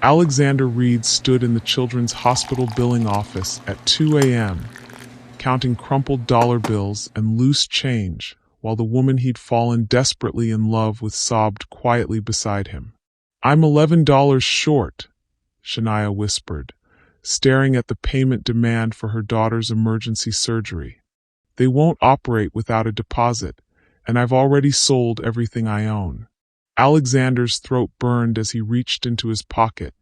Alexander Reed stood in the children's hospital billing office at 2 a.m., counting crumpled dollar bills and loose change, while the woman he'd fallen desperately in love with sobbed quietly beside him. "I'm $11 short," Shania whispered, staring at the payment demand for her daughter's emergency surgery. "They won't operate without a deposit, and I've already sold everything I own." Alexander's throat burned as he reached into his pocket,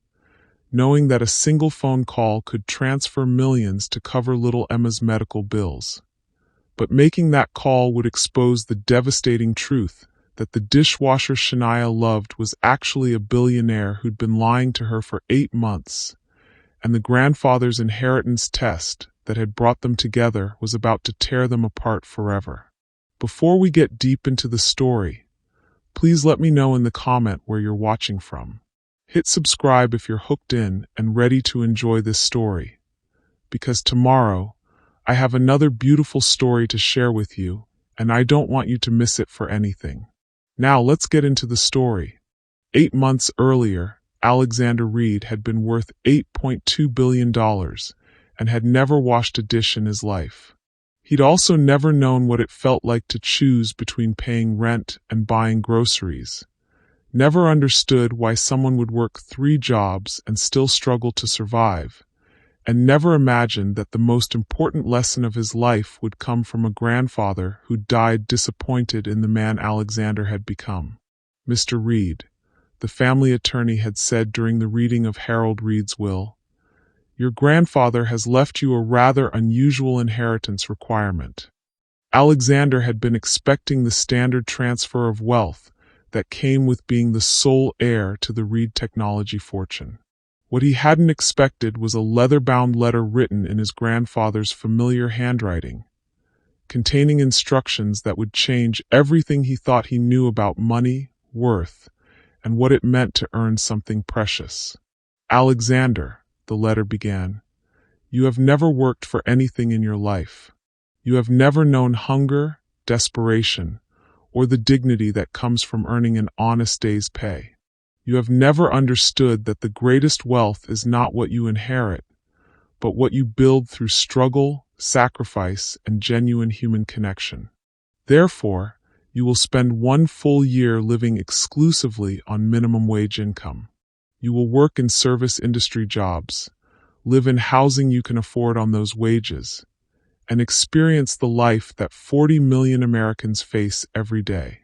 knowing that a single phone call could transfer millions to cover little Emma's medical bills. But making that call would expose the devastating truth that the dishwasher Shania loved was actually a billionaire who'd been lying to her for 8 months, and the grandfather's inheritance test that had brought them together was about to tear them apart forever. Before we get deep into the story, please let me know in the comment where you're watching from. Hit subscribe if you're hooked in and ready to enjoy this story, because tomorrow I have another beautiful story to share with you, and I don't want you to miss it for anything. Now let's get into the story. 8 months earlier, Alexander Reed had been worth $8.2 billion and had never washed a dish in his life. He'd also never known what it felt like to choose between paying rent and buying groceries. Never understood why someone would work 3 jobs and still struggle to survive, and never imagined that the most important lesson of his life would come from a grandfather who died disappointed in the man Alexander had become. "Mr. Reed," the family attorney had said during the reading of Harold Reed's will, "your grandfather has left you a rather unusual inheritance requirement." Alexander had been expecting the standard transfer of wealth that came with being the sole heir to the Reed technology fortune. What he hadn't expected was a leather-bound letter written in his grandfather's familiar handwriting, containing instructions that would change everything he thought he knew about money, worth, and what it meant to earn something precious. "Alexander," the letter began, "you have never worked for anything in your life. You have never known hunger, desperation, or the dignity that comes from earning an honest day's pay. You have never understood that the greatest wealth is not what you inherit, but what you build through struggle, sacrifice, and genuine human connection. Therefore, you will spend 1 full year living exclusively on minimum wage income. You will work in service industry jobs, live in housing you can afford on those wages, and experience the life that 40 million Americans face every day.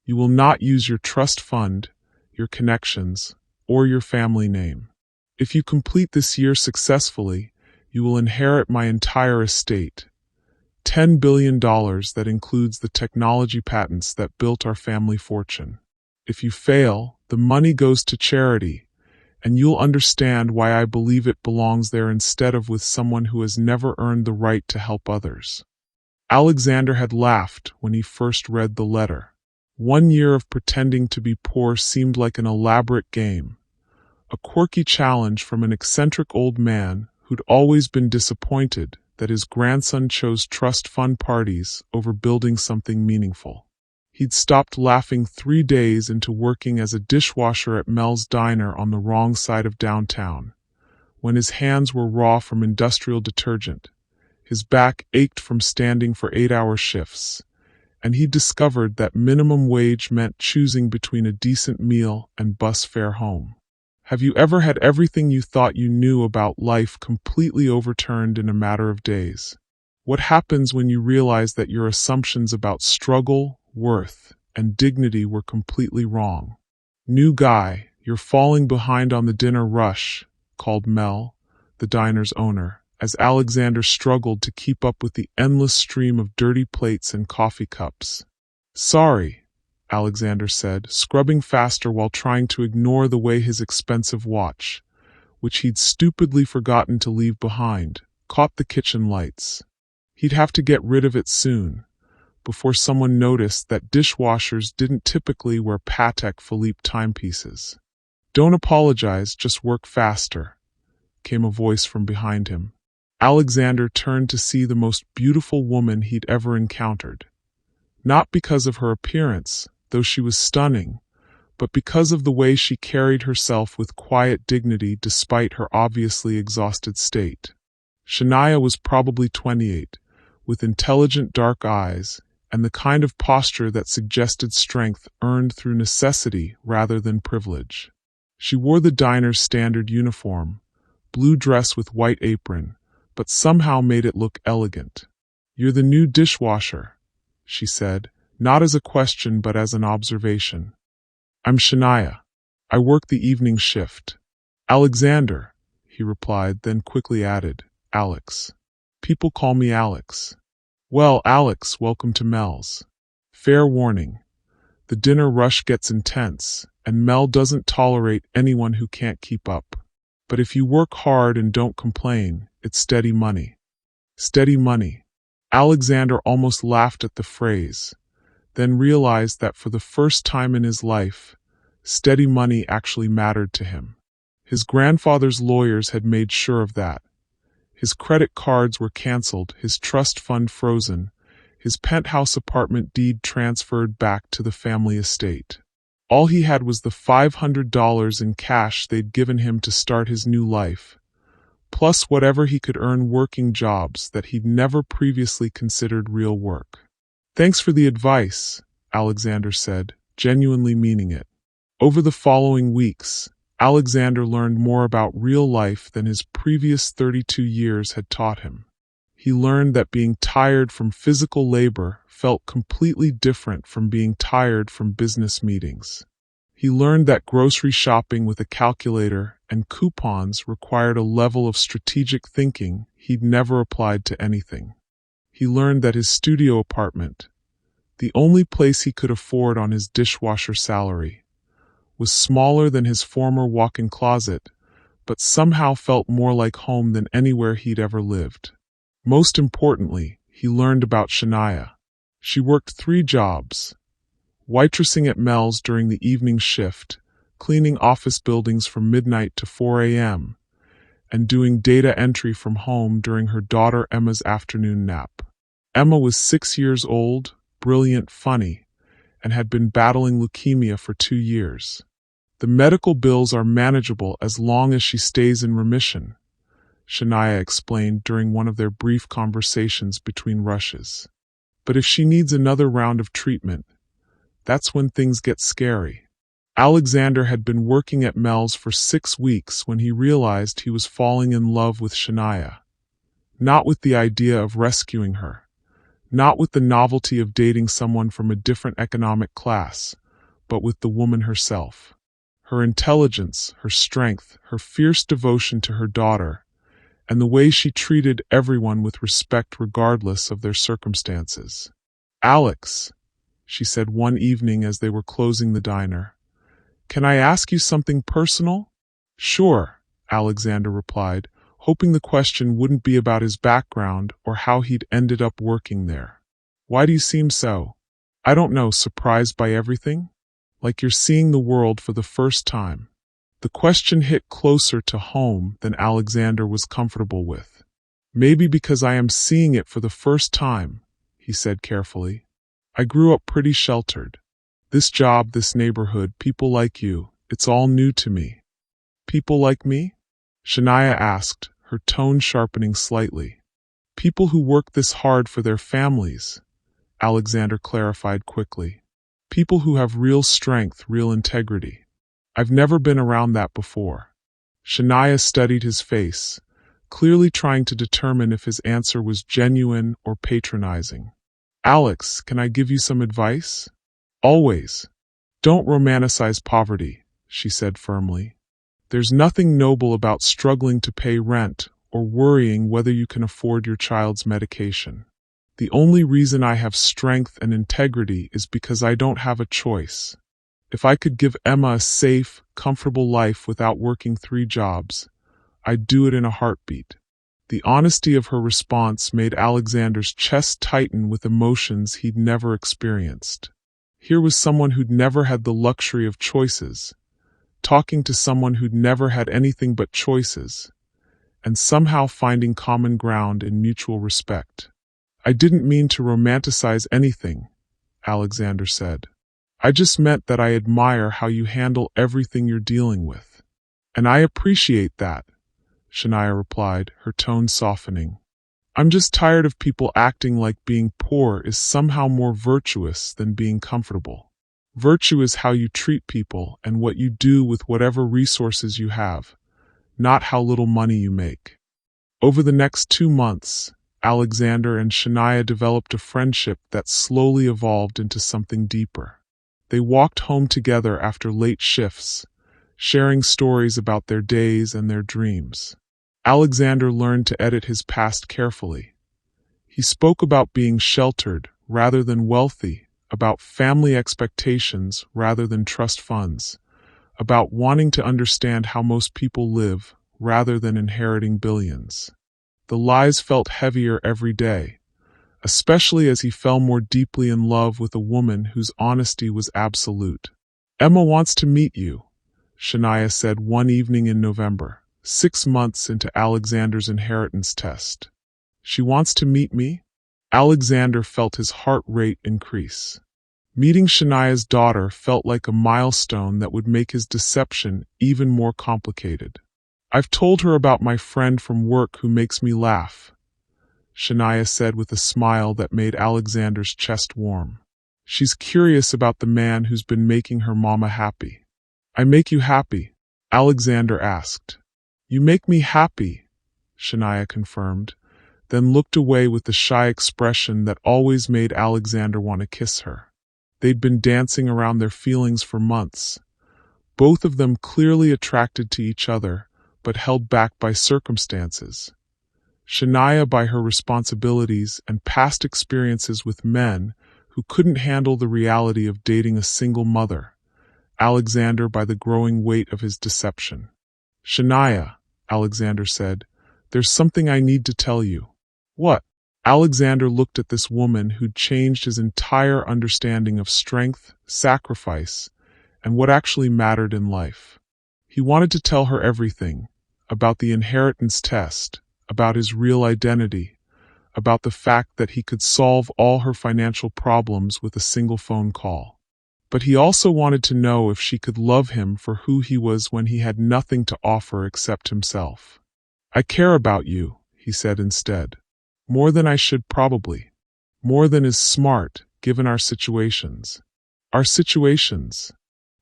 You will not use your trust fund, your connections, or your family name. If you complete this year successfully, you will inherit my entire estate, $10 billion that includes the technology patents that built our family fortune. If you fail, the money goes to charity, and you'll understand why I believe it belongs there instead of with someone who has never earned the right to help others." Alexander had laughed when he first read the letter. 1 year of pretending to be poor seemed like an elaborate game, a quirky challenge from an eccentric old man who'd always been disappointed that his grandson chose trust fund parties over building something meaningful. He'd stopped laughing 3 days into working as a dishwasher at Mel's Diner on the wrong side of downtown, when his hands were raw from industrial detergent, his back ached from standing for 8-hour shifts, and he discovered that minimum wage meant choosing between a decent meal and bus fare home. Have you ever had everything you thought you knew about life completely overturned in a matter of days? What happens when you realize that your assumptions about struggle, worth, and dignity were completely wrong? "New guy, you're falling behind on the dinner rush," called Mel, the diner's owner, as Alexander struggled to keep up with the endless stream of dirty plates and coffee cups. "Sorry," Alexander said, scrubbing faster while trying to ignore the way his expensive watch, which he'd stupidly forgotten to leave behind, caught the kitchen lights. He'd have to get rid of it soon, before someone noticed that dishwashers didn't typically wear Patek Philippe timepieces. "Don't apologize, just work faster," came a voice from behind him. Alexander turned to see the most beautiful woman he'd ever encountered. Not because of her appearance, though she was stunning, but because of the way she carried herself with quiet dignity despite her obviously exhausted state. Shania was probably 28, with intelligent dark eyes, and the kind of posture that suggested strength earned through necessity rather than privilege. She wore the diner's standard uniform, blue dress with white apron, but somehow made it look elegant. "You're the new dishwasher," she said, not as a question but as an observation. "I'm Shania. I work the evening shift." "Alexander," he replied, then quickly added, "Alex. People call me Alex." "Well, Alex, welcome to Mel's. Fair warning. The dinner rush gets intense, and Mel doesn't tolerate anyone who can't keep up. But if you work hard and don't complain, it's steady money." Steady money. Alexander almost laughed at the phrase, then realized that for the first time in his life, steady money actually mattered to him. His grandfather's lawyers had made sure of that. His credit cards were canceled, his trust fund frozen, his penthouse apartment deed transferred back to the family estate. All he had was the $500 in cash they'd given him to start his new life, plus whatever he could earn working jobs that he'd never previously considered real work. "Thanks for the advice," Alexander said, genuinely meaning it. Over the following weeks, Alexander learned more about real life than his previous 32 years had taught him. He learned that being tired from physical labor felt completely different from being tired from business meetings. He learned that grocery shopping with a calculator and coupons required a level of strategic thinking he'd never applied to anything. He learned that his studio apartment, the only place he could afford on his dishwasher salary, was smaller than his former walk-in closet, but somehow felt more like home than anywhere he'd ever lived. Most importantly, he learned about Shania. She worked 3 jobs: waitressing at Mel's during the evening shift, cleaning office buildings from midnight to 4 a.m., and doing data entry from home during her daughter Emma's afternoon nap. Emma was 6 years old, brilliant, funny, and had been battling leukemia for 2 years. "The medical bills are manageable as long as she stays in remission," Shania explained during one of their brief conversations between rushes. "But if she needs another round of treatment, that's when things get scary." Alexander had been working at Mel's for 6 weeks when he realized he was falling in love with Shania. Not with the idea of rescuing her, not with the novelty of dating someone from a different economic class, but with the woman herself. Her intelligence, her strength, her fierce devotion to her daughter, and the way she treated everyone with respect regardless of their circumstances. "Alex," she said one evening as they were closing the diner, "can I ask you something personal?" "Sure," Alexander replied, hoping the question wouldn't be about his background or how he'd ended up working there. "Why do you seem so, I don't know, surprised by everything? Like you're seeing the world for the first time?" The question hit closer to home than Alexander was comfortable with. "Maybe because I am seeing it for the first time," he said carefully. "I grew up pretty sheltered. This job, this neighborhood, people like you, it's all new to me." "People like me?" Shania asked, her tone sharpening slightly. "People who work this hard for their families," Alexander clarified quickly. "People who have real strength, real integrity. I've never been around that before." Shania studied his face, clearly trying to determine if his answer was genuine or patronizing. "Alex, can I give you some advice?" "Always. Don't romanticize poverty," she said firmly. "There's nothing noble about struggling to pay rent or worrying whether you can afford your child's medication. The only reason I have strength and integrity is because I don't have a choice. If I could give Emma a safe, comfortable life without working 3 jobs, I'd do it in a heartbeat." The honesty of her response made Alexander's chest tighten with emotions he'd never experienced. Here was someone who'd never had the luxury of choices, talking to someone who'd never had anything but choices, and somehow finding common ground in mutual respect. "I didn't mean to romanticize anything," Alexander said. I just meant that I admire how you handle everything you're dealing with. And I appreciate that, Shania replied, her tone softening. I'm just tired of people acting like being poor is somehow more virtuous than being comfortable. Virtue is how you treat people and what you do with whatever resources you have, not how little money you make. Over the next 2 months, Alexander and Shania developed a friendship that slowly evolved into something deeper. They walked home together after late shifts, sharing stories about their days and their dreams. Alexander learned to edit his past carefully. He spoke about being sheltered rather than wealthy, about family expectations rather than trust funds, about wanting to understand how most people live rather than inheriting billions. The lies felt heavier every day, especially as he fell more deeply in love with a woman whose honesty was absolute. Emma wants to meet you, Shania said one evening in November, 6 months into Alexander's inheritance test. She wants to meet me? Alexander felt his heart rate increase. Meeting Shania's daughter felt like a milestone that would make his deception even more complicated. I've told her about my friend from work who makes me laugh, Shania said with a smile that made Alexander's chest warm. She's curious about the man who's been making her mama happy. I make you happy? Alexander asked. You make me happy, Shania confirmed, then looked away with the shy expression that always made Alexander want to kiss her. They'd been dancing around their feelings for months, both of them clearly attracted to each other, but held back by circumstances. Shania by her responsibilities and past experiences with men who couldn't handle the reality of dating a single mother, Alexander by the growing weight of his deception. Shania, Alexander said, there's something I need to tell you. What? Alexander looked at this woman who'd changed his entire understanding of strength, sacrifice, and what actually mattered in life. He wanted to tell her everything, about the inheritance test, about his real identity, about the fact that he could solve all her financial problems with a single phone call. But he also wanted to know if she could love him for who he was when he had nothing to offer except himself. I care about you, he said instead. More than I should probably. More than is smart, given our situations. Our situations.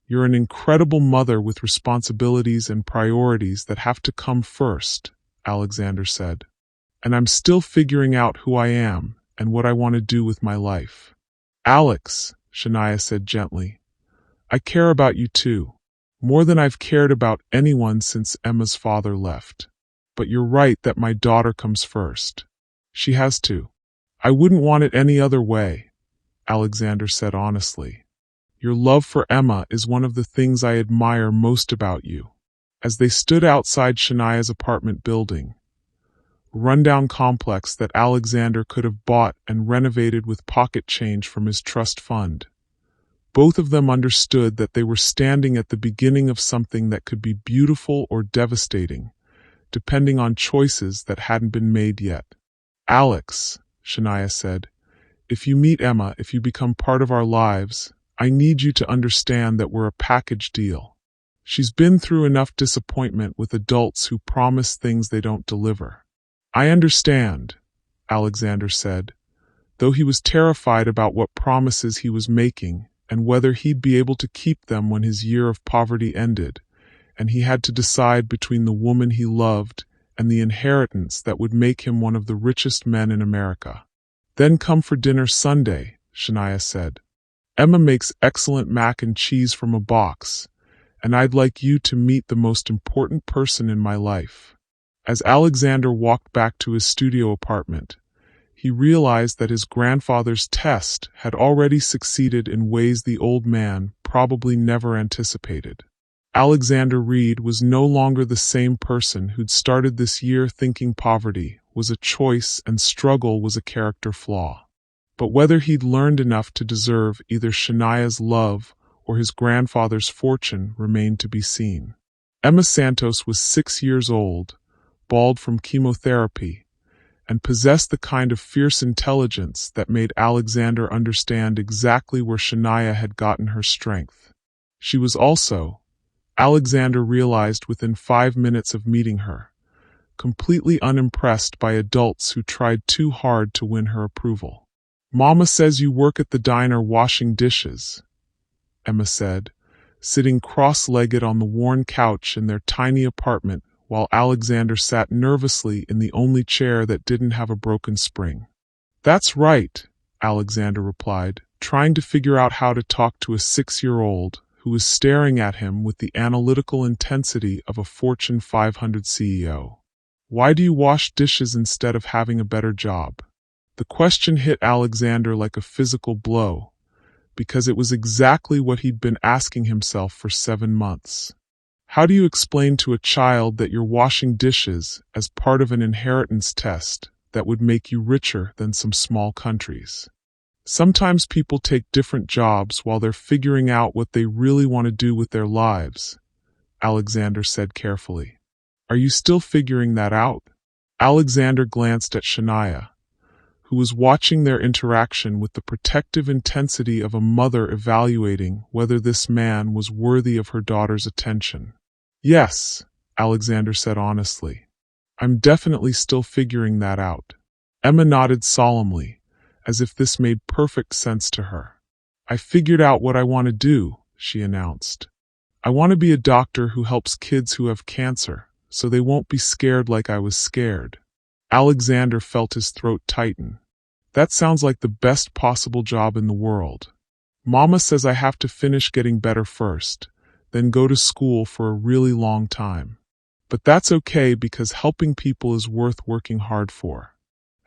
You're an incredible mother with responsibilities and priorities that have to come first, Alexander said. And I'm still figuring out who I am and what I want to do with my life. Alex, Shania said gently, I care about you too. More than I've cared about anyone since Emma's father left. But you're right that my daughter comes first. She has to. I wouldn't want it any other way, Alexander said honestly. Your love for Emma is one of the things I admire most about you. As they stood outside Shania's apartment building, a rundown complex that Alexander could have bought and renovated with pocket change from his trust fund, both of them understood that they were standing at the beginning of something that could be beautiful or devastating, depending on choices that hadn't been made yet. Alex, Shania said, if you meet Emma, if you become part of our lives, I need you to understand that we're a package deal. She's been through enough disappointment with adults who promise things they don't deliver. I understand, Alexander said, though he was terrified about what promises he was making and whether he'd be able to keep them when his year of poverty ended, and he had to decide between the woman he loved and the inheritance that would make him one of the richest men in America. Then come for dinner Sunday, Shania said. Emma makes excellent mac and cheese from a box, and I'd like you to meet the most important person in my life. As Alexander walked back to his studio apartment, he realized that his grandfather's test had already succeeded in ways the old man probably never anticipated. Alexander Reed was no longer the same person who'd started this year thinking poverty was a choice and struggle was a character flaw. But whether he'd learned enough to deserve either Shania's love or his grandfather's fortune remained to be seen. Emma Santos was 6 years old, bald from chemotherapy, and possessed the kind of fierce intelligence that made Alexander understand exactly where Shania had gotten her strength. She was also, Alexander realized within 5 minutes of meeting her, completely unimpressed by adults who tried too hard to win her approval. "Mama says you work at the diner washing dishes," Emma said, sitting cross-legged on the worn couch in their tiny apartment while Alexander sat nervously in the only chair that didn't have a broken spring. "That's right," Alexander replied, trying to figure out how to talk to a 6-year-old who was staring at him with the analytical intensity of a Fortune 500 CEO. "Why do you wash dishes instead of having a better job?" The question hit Alexander like a physical blow, because it was exactly what he'd been asking himself for 7 months. How do you explain to a child that you're washing dishes as part of an inheritance test that would make you richer than some small countries? Sometimes people take different jobs while they're figuring out what they really want to do with their lives, Alexander said carefully. "Are you still figuring that out?" Alexander glanced at Shania, who was watching their interaction with the protective intensity of a mother evaluating whether this man was worthy of her daughter's attention. "Yes," Alexander said honestly. "I'm definitely still figuring that out." Emma nodded solemnly, as if this made perfect sense to her. "I figured out what I want to do," she announced. "I want to be a doctor who helps kids who have cancer, so they won't be scared like I was scared." Alexander felt his throat tighten. "That sounds like the best possible job in the world. Mama says I have to finish getting better first, then go to school for a really long time. But that's okay because helping people is worth working hard for."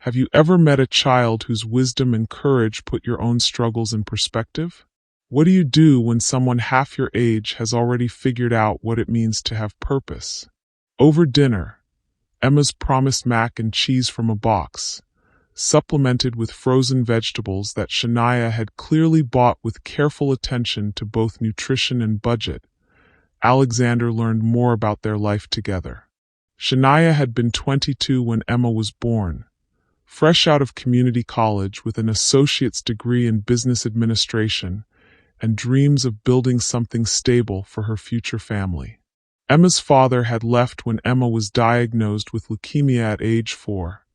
Have you ever met a child whose wisdom and courage put your own struggles in perspective? What do you do when someone half your age has already figured out what it means to have purpose? Over dinner, Emma's promised mac and cheese from a box, supplemented with frozen vegetables that Shania had clearly bought with careful attention to both nutrition and budget, Alexander learned more about their life together. Shania had been 22 when Emma was born, fresh out of community college with an associate's degree in business administration and dreams of building something stable for her future family. Emma's father had left when Emma was diagnosed with leukemia at age 4,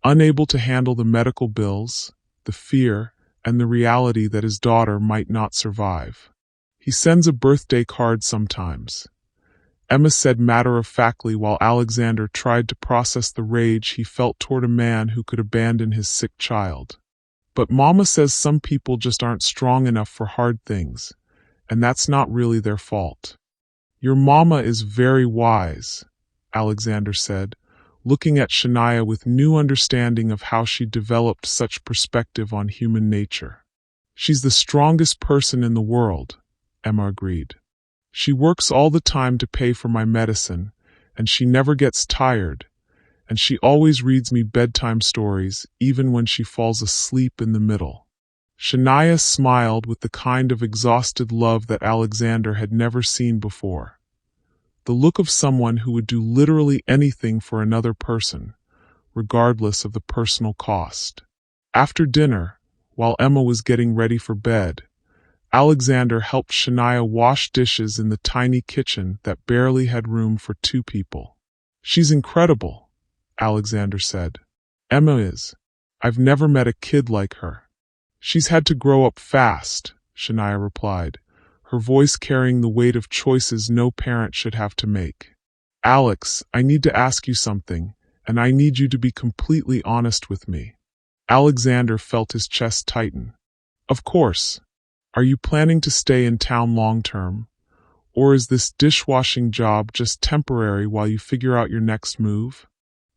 unable to handle the medical bills, the fear, and the reality that his daughter might not survive. "He sends a birthday card sometimes," Emma said matter-of-factly while Alexander tried to process the rage he felt toward a man who could abandon his sick child. "But Mama says some people just aren't strong enough for hard things, and that's not really their fault." "Your mama is very wise," Alexander said, looking at Shania with new understanding of how she developed such perspective on human nature. "She's the strongest person in the world," Emma agreed. "She works all the time to pay for my medicine, and she never gets tired, and she always reads me bedtime stories even when she falls asleep in the middle." Shania smiled with the kind of exhausted love that Alexander had never seen before. The look of someone who would do literally anything for another person, regardless of the personal cost. After dinner, while Emma was getting ready for bed, Alexander helped Shania wash dishes in the tiny kitchen that barely had room for 2 people. "She's incredible," Alexander said. "Emma is. I've never met a kid like her." "She's had to grow up fast," Shania replied, her voice carrying the weight of choices no parent should have to make. "Alex, I need to ask you something, and I need you to be completely honest with me." Alexander felt his chest tighten. "Of course. Are you planning to stay in town long term? Or is this dishwashing job just temporary while you figure out your next move?"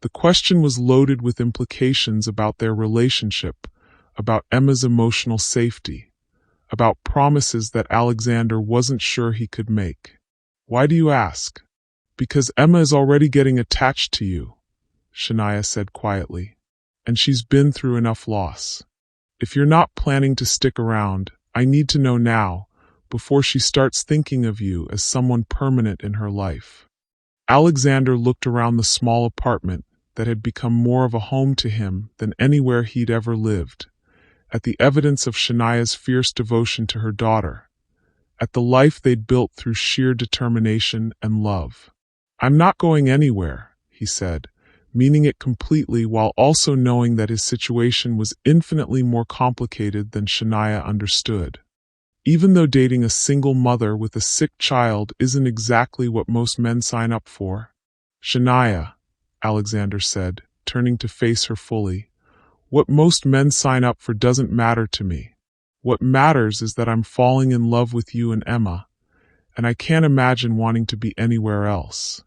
The question was loaded with implications about their relationship, about Emma's emotional safety, about promises that Alexander wasn't sure he could make. "Why do you ask?" "Because Emma is already getting attached to you," Shania said quietly, "and she's been through enough loss. If you're not planning to stick around, I need to know now, before she starts thinking of you as someone permanent in her life." Alexander looked around the small apartment that had become more of a home to him than anywhere he'd ever lived, at the evidence of Shania's fierce devotion to her daughter, at the life they'd built through sheer determination and love. "I'm not going anywhere," he said, meaning it completely while also knowing that his situation was infinitely more complicated than Shania understood. Even though dating a single mother with a sick child isn't exactly what most men sign up for. "Shania," Alexander said, turning to face her fully, "what most men sign up for doesn't matter to me. What matters is that I'm falling in love with you and Emma, and I can't imagine wanting to be anywhere else."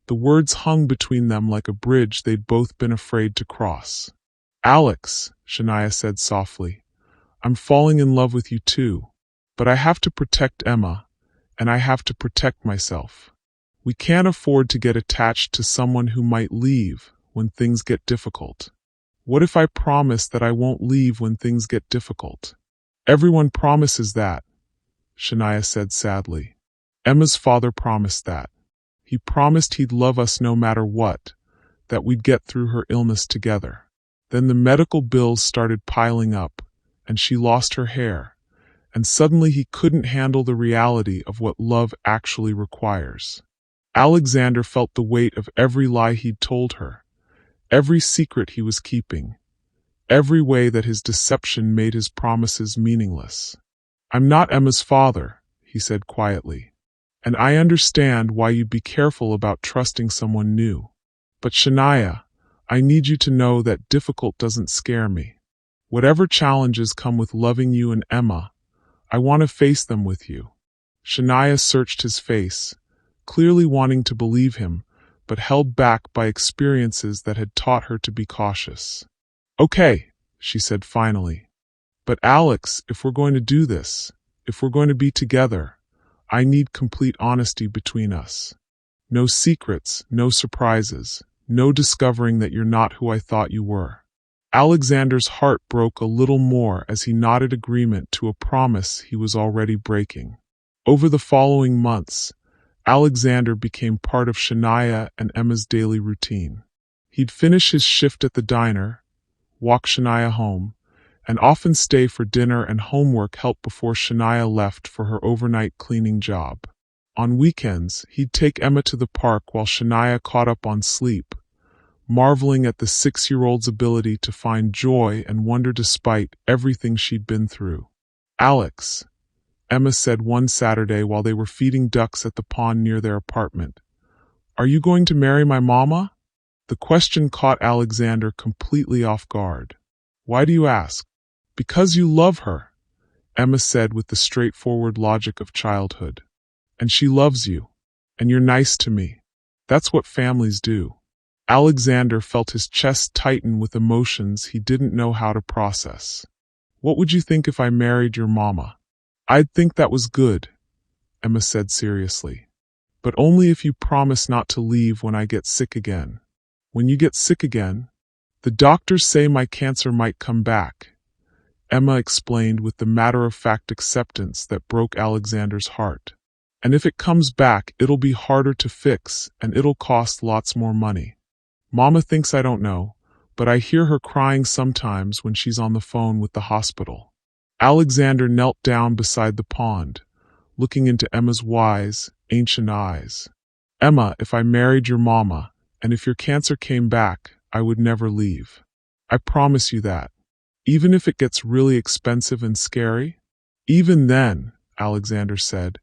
The words hung between them like a bridge they'd both been afraid to cross. "Alex," Shania said softly, "I'm falling in love with you too. But I have to protect Emma, and I have to protect myself. We can't afford to get attached to someone who might leave when things get difficult. What if I promise that I won't leave when things get difficult?" "Everyone promises that," Shania said sadly. "Emma's father promised that. He promised he'd love us no matter what, that we'd get through her illness together. Then the medical bills started piling up, and she lost her hair. And suddenly he couldn't handle the reality of what love actually requires." Alexander felt the weight of every lie he'd told her, every secret he was keeping, every way that his deception made his promises meaningless. "I'm not Emma's father," he said quietly, "and I understand why you'd be careful about trusting someone new. But Shania, I need you to know that difficult doesn't scare me. Whatever challenges come with loving you and Emma, I want to face them with you." Shania searched his face, clearly wanting to believe him, but held back by experiences that had taught her to be cautious. "Okay," she said finally. "But Alex, if we're going to do this, if we're going to be together, I need complete honesty between us. No secrets, no surprises, no discovering that you're not who I thought you were." Alexander's heart broke a little more as he nodded agreement to a promise he was already breaking. Over the following months, Alexander became part of Shania and Emma's daily routine. He'd finish his shift at the diner, walk Shania home, and often stay for dinner and homework help before Shania left for her overnight cleaning job. On weekends, he'd take Emma to the park while Shania caught up on sleep, marveling at the 6-year-old's ability to find joy and wonder despite everything she'd been through. "Alex," Emma said one Saturday while they were feeding ducks at the pond near their apartment, "are you going to marry my mama?" The question caught Alexander completely off guard. "Why do you ask?" "Because you love her," Emma said with the straightforward logic of childhood. "And she loves you. And you're nice to me. That's what families do." Alexander felt his chest tighten with emotions he didn't know how to process. "What would you think if I married your mama?" "I'd think that was good," Emma said seriously. "But only if you promise not to leave when I get sick again." "When you get sick again?" "The doctors say my cancer might come back," Emma explained with the matter-of-fact acceptance that broke Alexander's heart. "And if it comes back, it'll be harder to fix, and it'll cost lots more money. Mama thinks I don't know, but I hear her crying sometimes when she's on the phone with the hospital." Alexander knelt down beside the pond, looking into Emma's wise, ancient eyes. "Emma, if I married your mama, and if your cancer came back, I would never leave. I promise you that. Even if it gets really expensive and scary?" "Even then," Alexander said,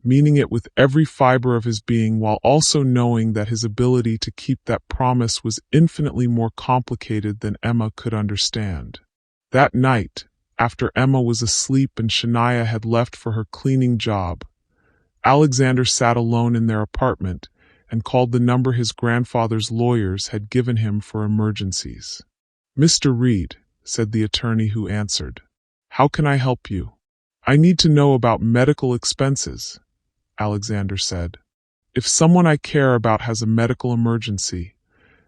meaning it with every fiber of his being while also knowing that his ability to keep that promise was infinitely more complicated than Emma could understand. That night, after Emma was asleep and Shania had left for her cleaning job, Alexander sat alone in their apartment and called the number his grandfather's lawyers had given him for emergencies. "Mr. Reed," said the attorney who answered. "How can I help you?" "I need to know about medical expenses," Alexander said. "If someone I care about has a medical emergency,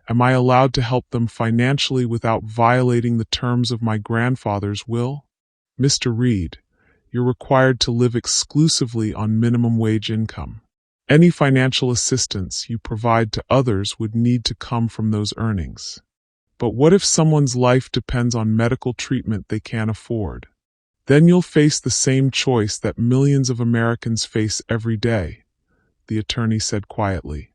am I allowed to help them financially without violating the terms of my grandfather's will?" "Mr. Reed, you're required to live exclusively on minimum wage income." Any financial assistance you provide to others would need to come from those earnings. But what if someone's life depends on medical treatment they can't afford? Then you'll face the same choice that millions of Americans face every day, the attorney said quietly.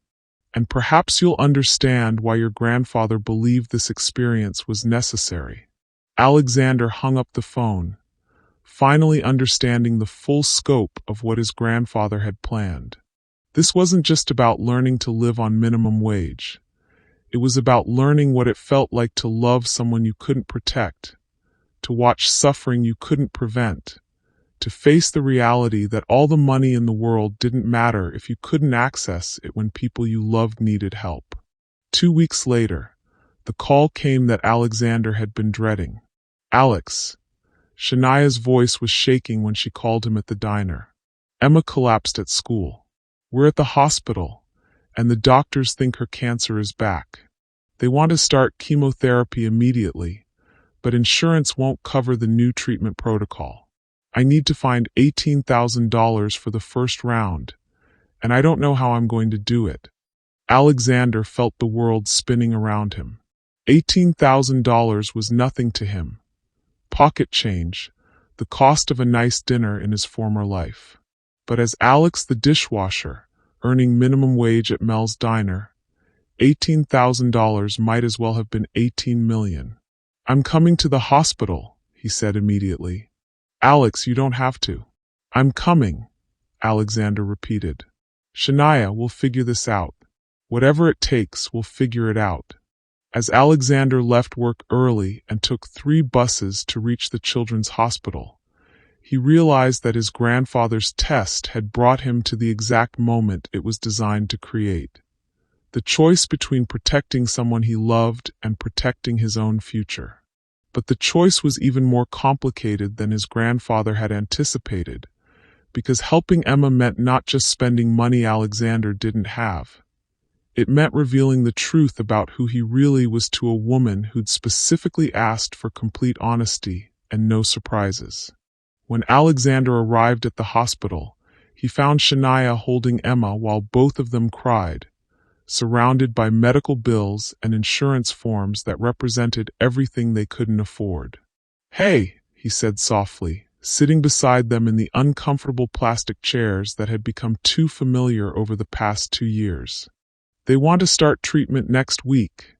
And perhaps you'll understand why your grandfather believed this experience was necessary. Alexander hung up the phone, finally understanding the full scope of what his grandfather had planned. This wasn't just about learning to live on minimum wage. It was about learning what it felt like to love someone you couldn't protect, to watch suffering you couldn't prevent, to face the reality that all the money in the world didn't matter if you couldn't access it when people you loved needed help. 2 weeks later, the call came that Alexander had been dreading. Alex. Shania's voice was shaking when she called him at the diner. Emma collapsed at school. We're at the hospital, and the doctors think her cancer is back. They want to start chemotherapy immediately, but insurance won't cover the new treatment protocol. I need to find $18,000 for the first round, and I don't know how I'm going to do it. Alexander felt the world spinning around him. $18,000 was nothing to him. Pocket change, the cost of a nice dinner in his former life. But as Alex the dishwasher, earning minimum wage at Mel's diner, $18,000 might as well have been $18 million. I'm coming to the hospital, he said immediately. Alex, you don't have to. I'm coming, Alexander repeated. Shania, we'll figure this out. Whatever it takes, we'll figure it out. As Alexander left work early and took 3 buses to reach the children's hospital, he realized that his grandfather's test had brought him to the exact moment it was designed to create. The choice between protecting someone he loved and protecting his own future. But the choice was even more complicated than his grandfather had anticipated, because helping Emma meant not just spending money Alexander didn't have. It meant revealing the truth about who he really was to a woman who'd specifically asked for complete honesty and no surprises. When Alexander arrived at the hospital, he found Shania holding Emma while both of them cried, surrounded by medical bills and insurance forms that represented everything they couldn't afford. Hey, he said softly, sitting beside them in the uncomfortable plastic chairs that had become too familiar over the past 2 years. They want to start treatment next week,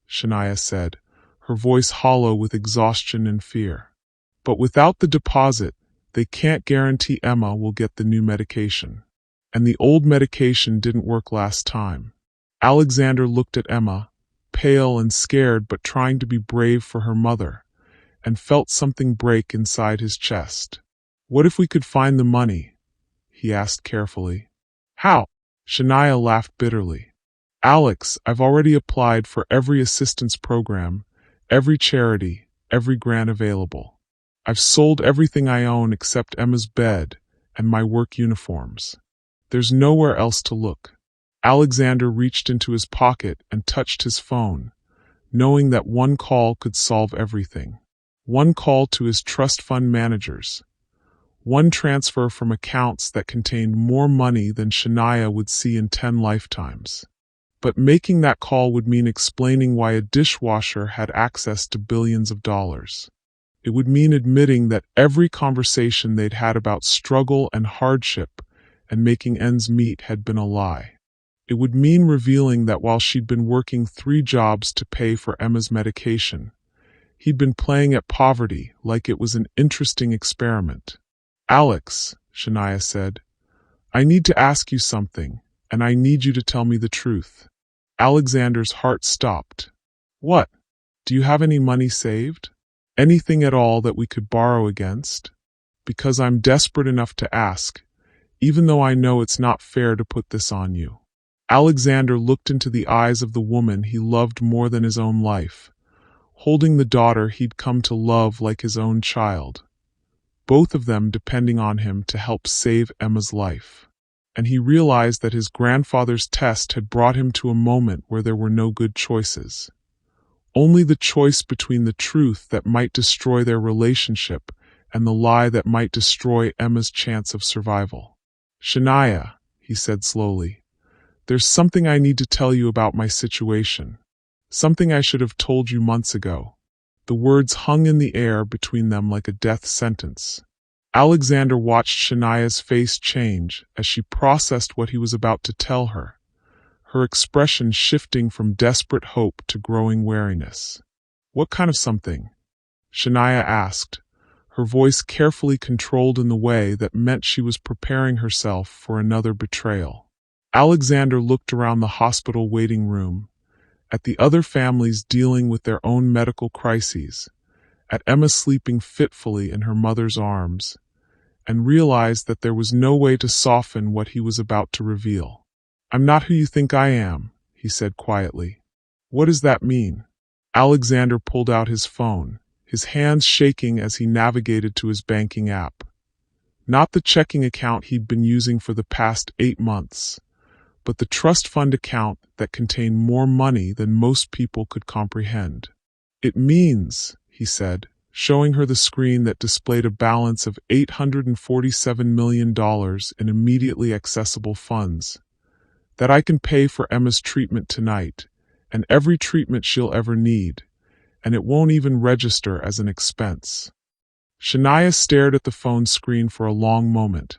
Shania said, her voice hollow with exhaustion and fear. But without the deposit, they can't guarantee Emma will get the new medication. And the old medication didn't work last time. Alexander looked at Emma, pale and scared but trying to be brave for her mother, and felt something break inside his chest. What if we could find the money? He asked carefully. How? Shania laughed bitterly. Alex, I've already applied for every assistance program, every charity, every grant available. I've sold everything I own except Emma's bed and my work uniforms. There's nowhere else to look. Alexander reached into his pocket and touched his phone, knowing that one call could solve everything. One call to his trust fund managers. One transfer from accounts that contained more money than Shania would see in 10 lifetimes. But making that call would mean explaining why a dishwasher had access to billions of dollars. It would mean admitting that every conversation they'd had about struggle and hardship and making ends meet had been a lie. It would mean revealing that while she'd been working 3 jobs to pay for Emma's medication, he'd been playing at poverty like it was an interesting experiment. Alex, Shania said, I need to ask you something, and I need you to tell me the truth. Alexander's heart stopped. What? Do you have any money saved? Anything at all that we could borrow against? Because I'm desperate enough to ask, even though I know it's not fair to put this on you. Alexander looked into the eyes of the woman he loved more than his own life, holding the daughter he'd come to love like his own child, both of them depending on him to help save Emma's life. And he realized that his grandfather's test had brought him to a moment where there were no good choices. Only the choice between the truth that might destroy their relationship and the lie that might destroy Emma's chance of survival. Shania, he said slowly. There's something I need to tell you about my situation. Something I should have told you months ago. The words hung in the air between them like a death sentence. Alexander watched Shania's face change as she processed what he was about to tell her, her expression shifting from desperate hope to growing wariness. What kind of something? Shania asked, her voice carefully controlled in the way that meant she was preparing herself for another betrayal. Alexander looked around the hospital waiting room, at the other families dealing with their own medical crises, at Emma sleeping fitfully in her mother's arms, and realized that there was no way to soften what he was about to reveal. I'm not who you think I am, he said quietly. What does that mean? Alexander pulled out his phone, his hands shaking as he navigated to his banking app. Not the checking account he'd been using for the past 8 months, but the trust fund account that contained more money than most people could comprehend. It means, he said, showing her the screen that displayed a balance of $847 million in immediately accessible funds, that I can pay for Emma's treatment tonight, and every treatment she'll ever need, and it won't even register as an expense. Shania stared at the phone screen for a long moment,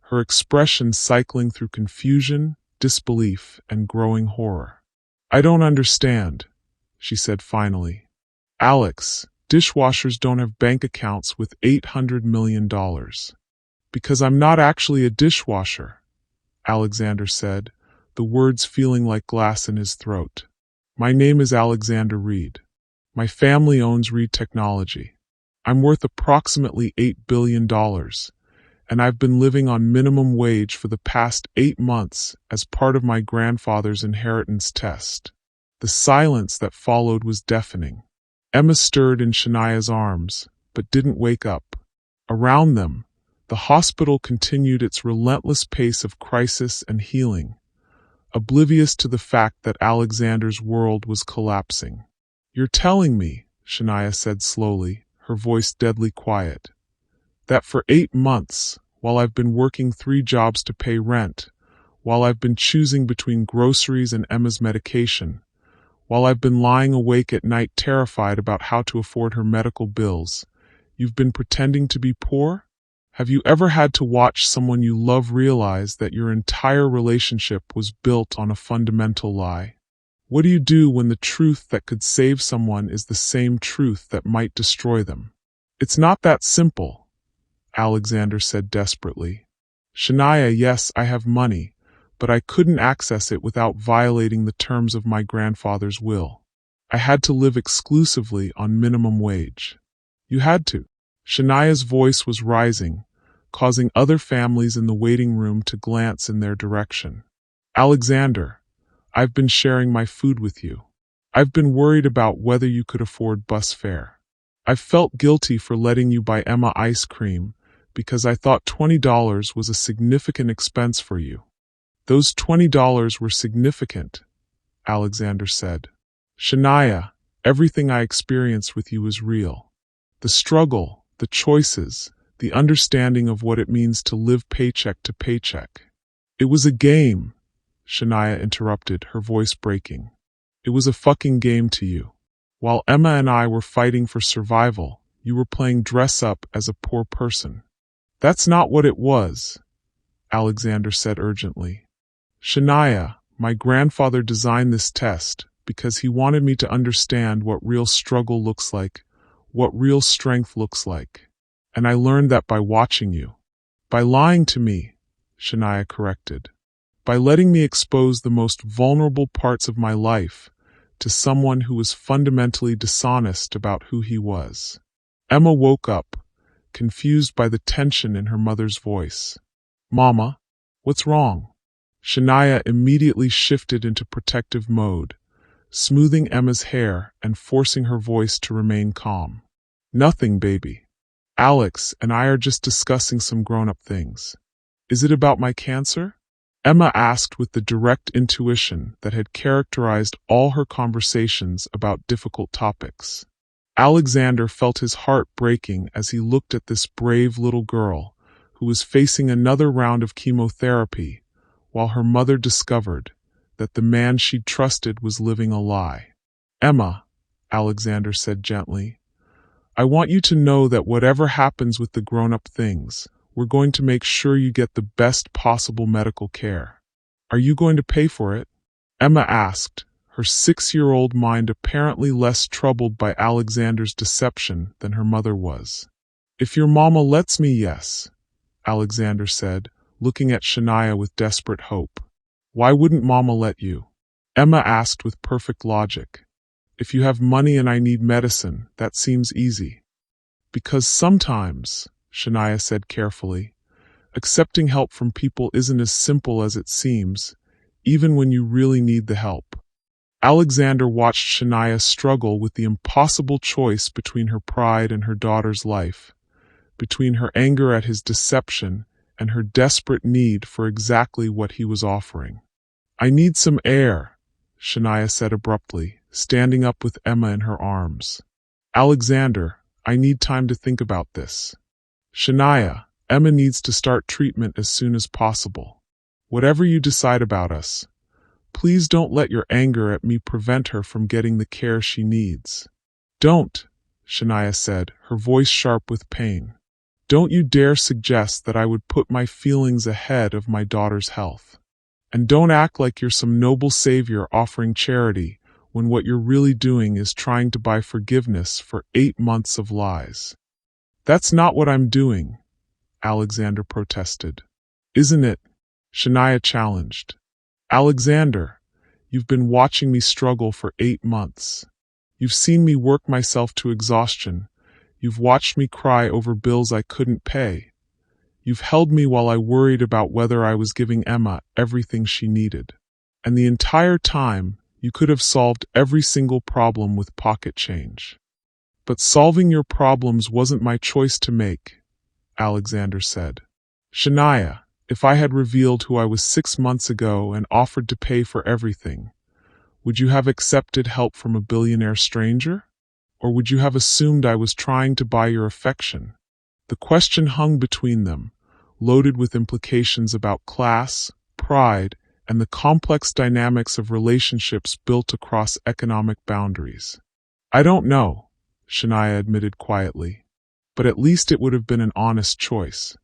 her expression cycling through confusion, disbelief, and growing horror. I don't understand, she said finally. Alex, dishwashers don't have bank accounts with $800 million. Because I'm not actually a dishwasher, Alexander said, the words feeling like glass in his throat. My name is Alexander Reed. My family owns Reed Technology. I'm worth approximately $8 billion, and I've been living on minimum wage for the past 8 months as part of my grandfather's inheritance test. The silence that followed was deafening. Emma stirred in Shania's arms, but didn't wake up. Around them, the hospital continued its relentless pace of crisis and healing, oblivious to the fact that Alexander's world was collapsing. You're telling me, Shania said slowly, her voice deadly quiet, that for 8 months, while I've been working 3 jobs to pay rent, while I've been choosing between groceries and Emma's medication, while I've been lying awake at night terrified about how to afford her medical bills, you've been pretending to be poor? Have you ever had to watch someone you love realize that your entire relationship was built on a fundamental lie? What do you do when the truth that could save someone is the same truth that might destroy them? It's not that simple, Alexander said desperately. Shania, yes, I have money, but I couldn't access it without violating the terms of my grandfather's will. I had to live exclusively on minimum wage. You had to. Shania's voice was rising, causing other families in the waiting room to glance in their direction. Alexander, I've been sharing my food with you. I've been worried about whether you could afford bus fare. I've felt guilty for letting you buy Emma ice cream because I thought $20 was a significant expense for you. Those $20 were significant, Alexander said. Shania, everything I experienced with you is real. The struggle, the choices, the understanding of what it means to live paycheck to paycheck. It was a game, Shania interrupted, her voice breaking. It was a fucking game to you. While Emma and I were fighting for survival, you were playing dress up as a poor person. That's not what it was, Alexander said urgently. Shania, my grandfather designed this test because he wanted me to understand what real struggle looks like, what real strength looks like. And I learned that by watching you. By lying to me, Shania corrected. By letting me expose the most vulnerable parts of my life to someone who was fundamentally dishonest about who he was. Emma woke up, confused by the tension in her mother's voice. Mama, what's wrong? Shania immediately shifted into protective mode, smoothing Emma's hair and forcing her voice to remain calm. Nothing, baby. Alex and I are just discussing some grown-up things. Is it about my cancer? Emma asked with the direct intuition that had characterized all her conversations about difficult topics. Alexander felt his heart breaking as he looked at this brave little girl who was facing another round of chemotherapy while her mother discovered that the man she'd trusted was living a lie. "Emma," Alexander said gently, "I want you to know that whatever happens with the grown-up things, we're going to make sure you get the best possible medical care. Are you going to pay for it?" Emma asked, her 6-year-old mind apparently less troubled by Alexander's deception than her mother was. "If your mama lets me, yes," Alexander said, looking at Shania with desperate hope. "Why wouldn't mama let you?" Emma asked with perfect logic. "If you have money and I need medicine, that seems easy." "Because sometimes," Shania said carefully, "accepting help from people isn't as simple as it seems, even when you really need the help." Alexander watched Shania struggle with the impossible choice between her pride and her daughter's life, between her anger at his deception and her desperate need for exactly what he was offering. "I need some air," Shania said abruptly, standing up with Emma in her arms. "Alexander, I need time to think about this." "Shania, Emma needs to start treatment as soon as possible. Whatever you decide about us, please don't let your anger at me prevent her from getting the care she needs." "Don't," Shania said, her voice sharp with pain. "Don't you dare suggest that I would put my feelings ahead of my daughter's health. And don't act like you're some noble savior offering charity when what you're really doing is trying to buy forgiveness for 8 months of lies." "That's not what I'm doing," Alexander protested. "Isn't it?" Shania challenged. "Alexander, you've been watching me struggle for 8 months. You've seen me work myself to exhaustion. You've watched me cry over bills I couldn't pay. You've held me while I worried about whether I was giving Emma everything she needed. And the entire time, you could have solved every single problem with pocket change. But solving your problems wasn't my choice to make," Alexander said. "Shania, if I had revealed who I was 6 months ago and offered to pay for everything, would you have accepted help from a billionaire stranger? Or would you have assumed I was trying to buy your affection?" The question hung between them, loaded with implications about class, pride, and the complex dynamics of relationships built across economic boundaries. "I don't know," Shania admitted quietly, "but at least it would have been an honest choice.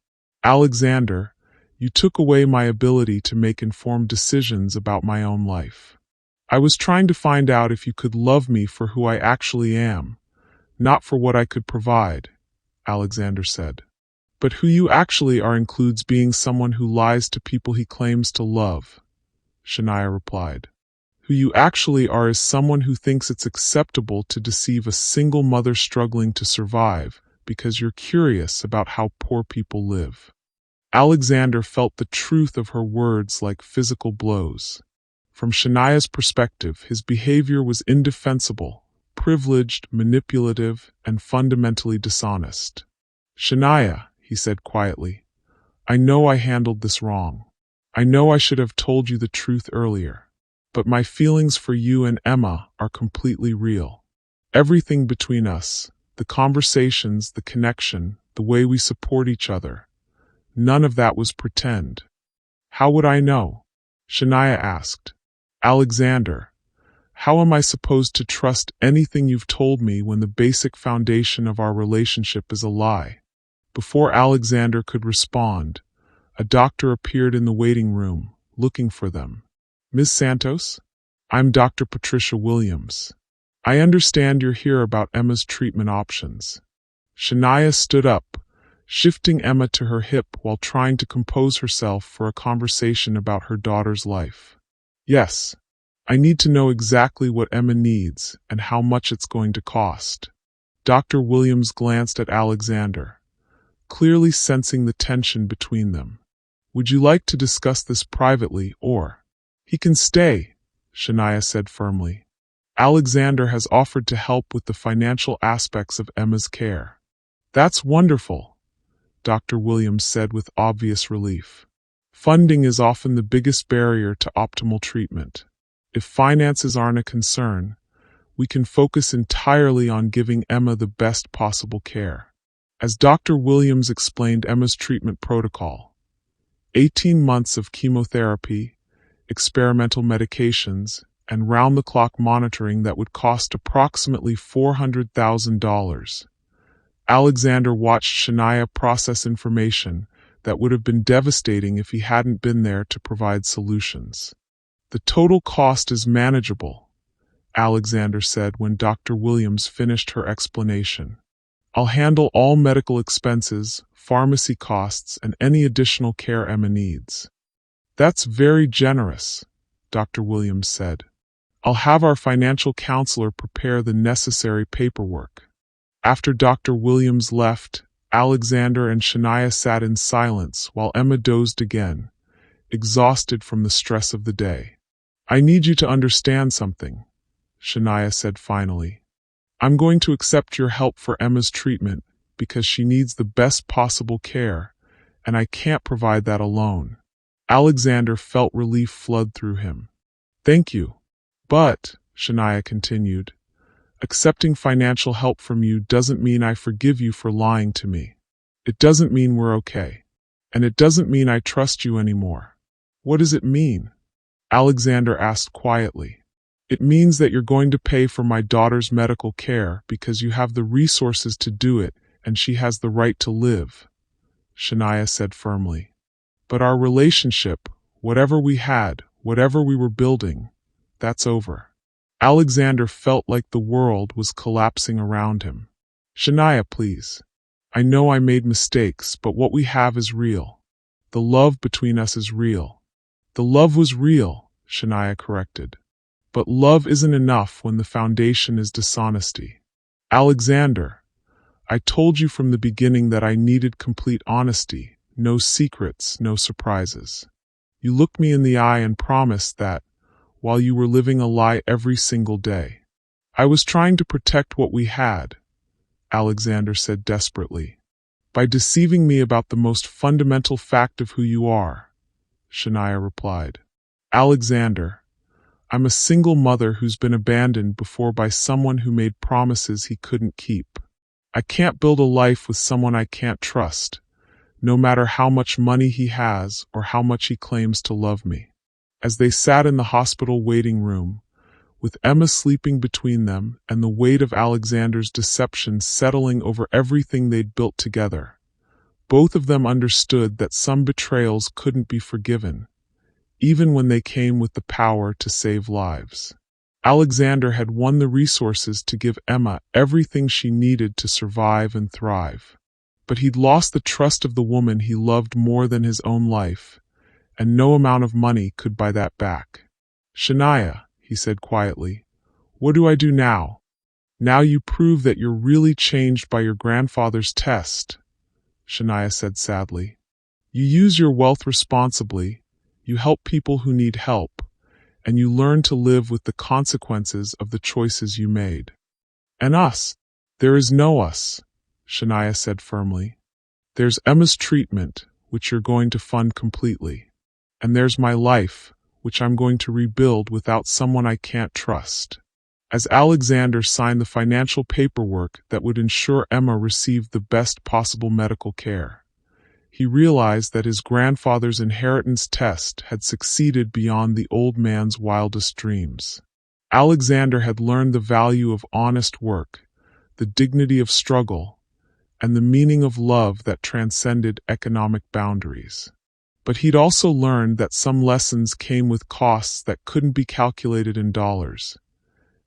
Alexander, you took away my ability to make informed decisions about my own life. I was trying to find out if you could love me for who I actually am, not for what I could provide," Alexander said. "But who you actually are includes being someone who lies to people he claims to love," Shania replied. "Who you actually are is someone who thinks it's acceptable to deceive a single mother struggling to survive because you're curious about how poor people live." Alexander felt the truth of her words like physical blows. From Shania's perspective, his behavior was indefensible, privileged, manipulative, and fundamentally dishonest. "Shania," he said quietly, "I know I handled this wrong. I know I should have told you the truth earlier. But my feelings for you and Emma are completely real. Everything between us, the conversations, the connection, the way we support each other, none of that was pretend." "How would I know?" Shania asked. "Alexander, how am I supposed to trust anything you've told me when the basic foundation of our relationship is a lie?" Before Alexander could respond, a doctor appeared in the waiting room, looking for them. "Ms. Santos? I'm Dr. Patricia Williams. I understand you're here about Emma's treatment options." Shania stood up, shifting Emma to her hip while trying to compose herself for a conversation about her daughter's life. "Yes, I need to know exactly what Emma needs and how much it's going to cost." Dr. Williams glanced at Alexander, clearly sensing the tension between them. "Would you like to discuss this privately, or—" "He can stay," Shania said firmly. "Alexander has offered to help with the financial aspects of Emma's care." "That's wonderful," Dr. Williams said with obvious relief. "Funding is often the biggest barrier to optimal treatment. If finances aren't a concern, we can focus entirely on giving Emma the best possible care." As Dr. Williams explained Emma's treatment protocol, 18 months of chemotherapy, experimental medications, and round-the-clock monitoring that would cost approximately $400,000. Alexander watched Shania process information that would have been devastating if he hadn't been there to provide solutions. "The total cost is manageable," Alexander said when Dr. Williams finished her explanation. "I'll handle all medical expenses, pharmacy costs, and any additional care Emma needs." "That's very generous," Dr. Williams said. "I'll have our financial counselor prepare the necessary paperwork." After Dr. Williams left, Alexander and Shania sat in silence while Emma dozed again, exhausted from the stress of the day. "I need you to understand something," Shania said finally. "I'm going to accept your help for Emma's treatment because she needs the best possible care, and I can't provide that alone." Alexander felt relief flood through him. "Thank you. But," Shania continued, "accepting financial help from you doesn't mean I forgive you for lying to me. It doesn't mean we're okay. And it doesn't mean I trust you anymore." "What does it mean?" Alexander asked quietly. "It means that you're going to pay for my daughter's medical care because you have the resources to do it and she has the right to live," Shania said firmly. "But our relationship, whatever we had, whatever we were building, that's over." Alexander felt like the world was collapsing around him. "Shania, please. I know I made mistakes, but what we have is real. The love between us is real." "The love was real," Shania corrected. "But love isn't enough when the foundation is dishonesty." "Alexander, I told you from the beginning that I needed complete honesty, no secrets, no surprises. You looked me in the eye and promised that, while you were living a lie every single day. I was trying to protect what we had," Alexander said desperately. "By deceiving me about the most fundamental fact of who you are," Shania replied. "Alexander, I'm a single mother who's been abandoned before by someone who made promises he couldn't keep. I can't build a life with someone I can't trust, no matter how much money he has or how much he claims to love me." As they sat in the hospital waiting room, with Emma sleeping between them and the weight of Alexander's deception settling over everything they'd built together, both of them understood that some betrayals couldn't be forgiven, even when they came with the power to save lives. Alexander had won the resources to give Emma everything she needed to survive and thrive. But he'd lost the trust of the woman he loved more than his own life, and no amount of money could buy that back. "Shania," he said quietly, "what do I do now? Now you prove that you're really changed by your grandfather's test," Shania said sadly. "You use your wealth responsibly, you help people who need help, and you learn to live with the consequences of the choices you made. And us? There is no us," Shania said firmly. "There's Emma's treatment, which you're going to fund completely. And there's my life, which I'm going to rebuild without someone I can't trust." As Alexander signed the financial paperwork that would ensure Emma received the best possible medical care, he realized that his grandfather's inheritance test had succeeded beyond the old man's wildest dreams. Alexander had learned the value of honest work, the dignity of struggle, and the meaning of love that transcended economic boundaries. But he'd also learned that some lessons came with costs that couldn't be calculated in dollars,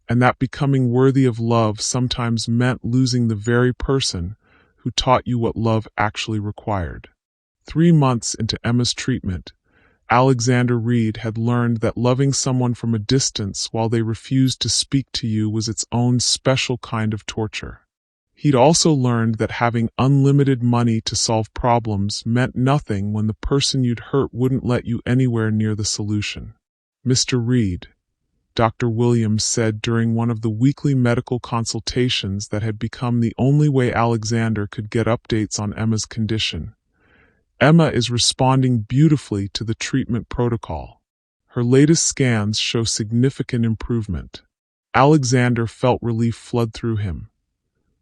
and that becoming worthy of love sometimes meant losing the very person who taught you what love actually required. 3 months into Emma's treatment, Alexander Reed had learned that loving someone from a distance while they refused to speak to you was its own special kind of torture. He'd also learned that having unlimited money to solve problems meant nothing when the person you'd hurt wouldn't let you anywhere near the solution. "Mr. Reed," Dr. Williams said during one of the weekly medical consultations that had become the only way Alexander could get updates on Emma's condition, "Emma is responding beautifully to the treatment protocol. Her latest scans show significant improvement." Alexander felt relief flood through him,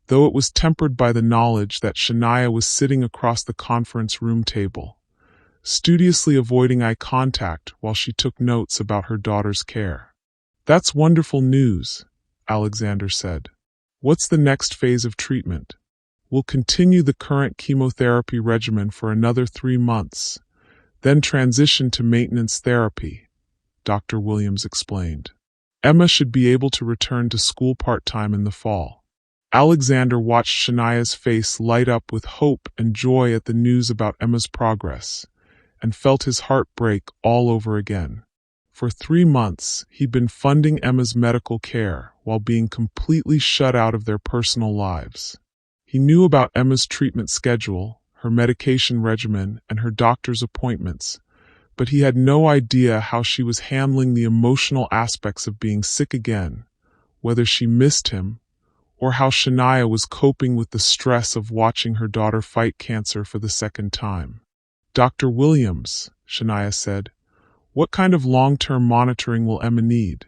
though it was tempered by the knowledge that Shania was sitting across the conference room table, studiously avoiding eye contact while she took notes about her daughter's care. "That's wonderful news," Alexander said. "What's the next phase of treatment?" "We'll continue the current chemotherapy regimen for another 3 months, then transition to maintenance therapy," Dr. Williams explained. "Emma should be able to return to school part-time in the fall." Alexander watched Shania's face light up with hope and joy at the news about Emma's progress, and felt his heart break all over again. For 3 months, he'd been funding Emma's medical care while being completely shut out of their personal lives. He knew about Emma's treatment schedule, her medication regimen, and her doctor's appointments, but he had no idea how she was handling the emotional aspects of being sick again, whether she missed him, or how Shania was coping with the stress of watching her daughter fight cancer for the second time. "Dr. Williams," Shania said, "what kind of long-term monitoring will Emma need?"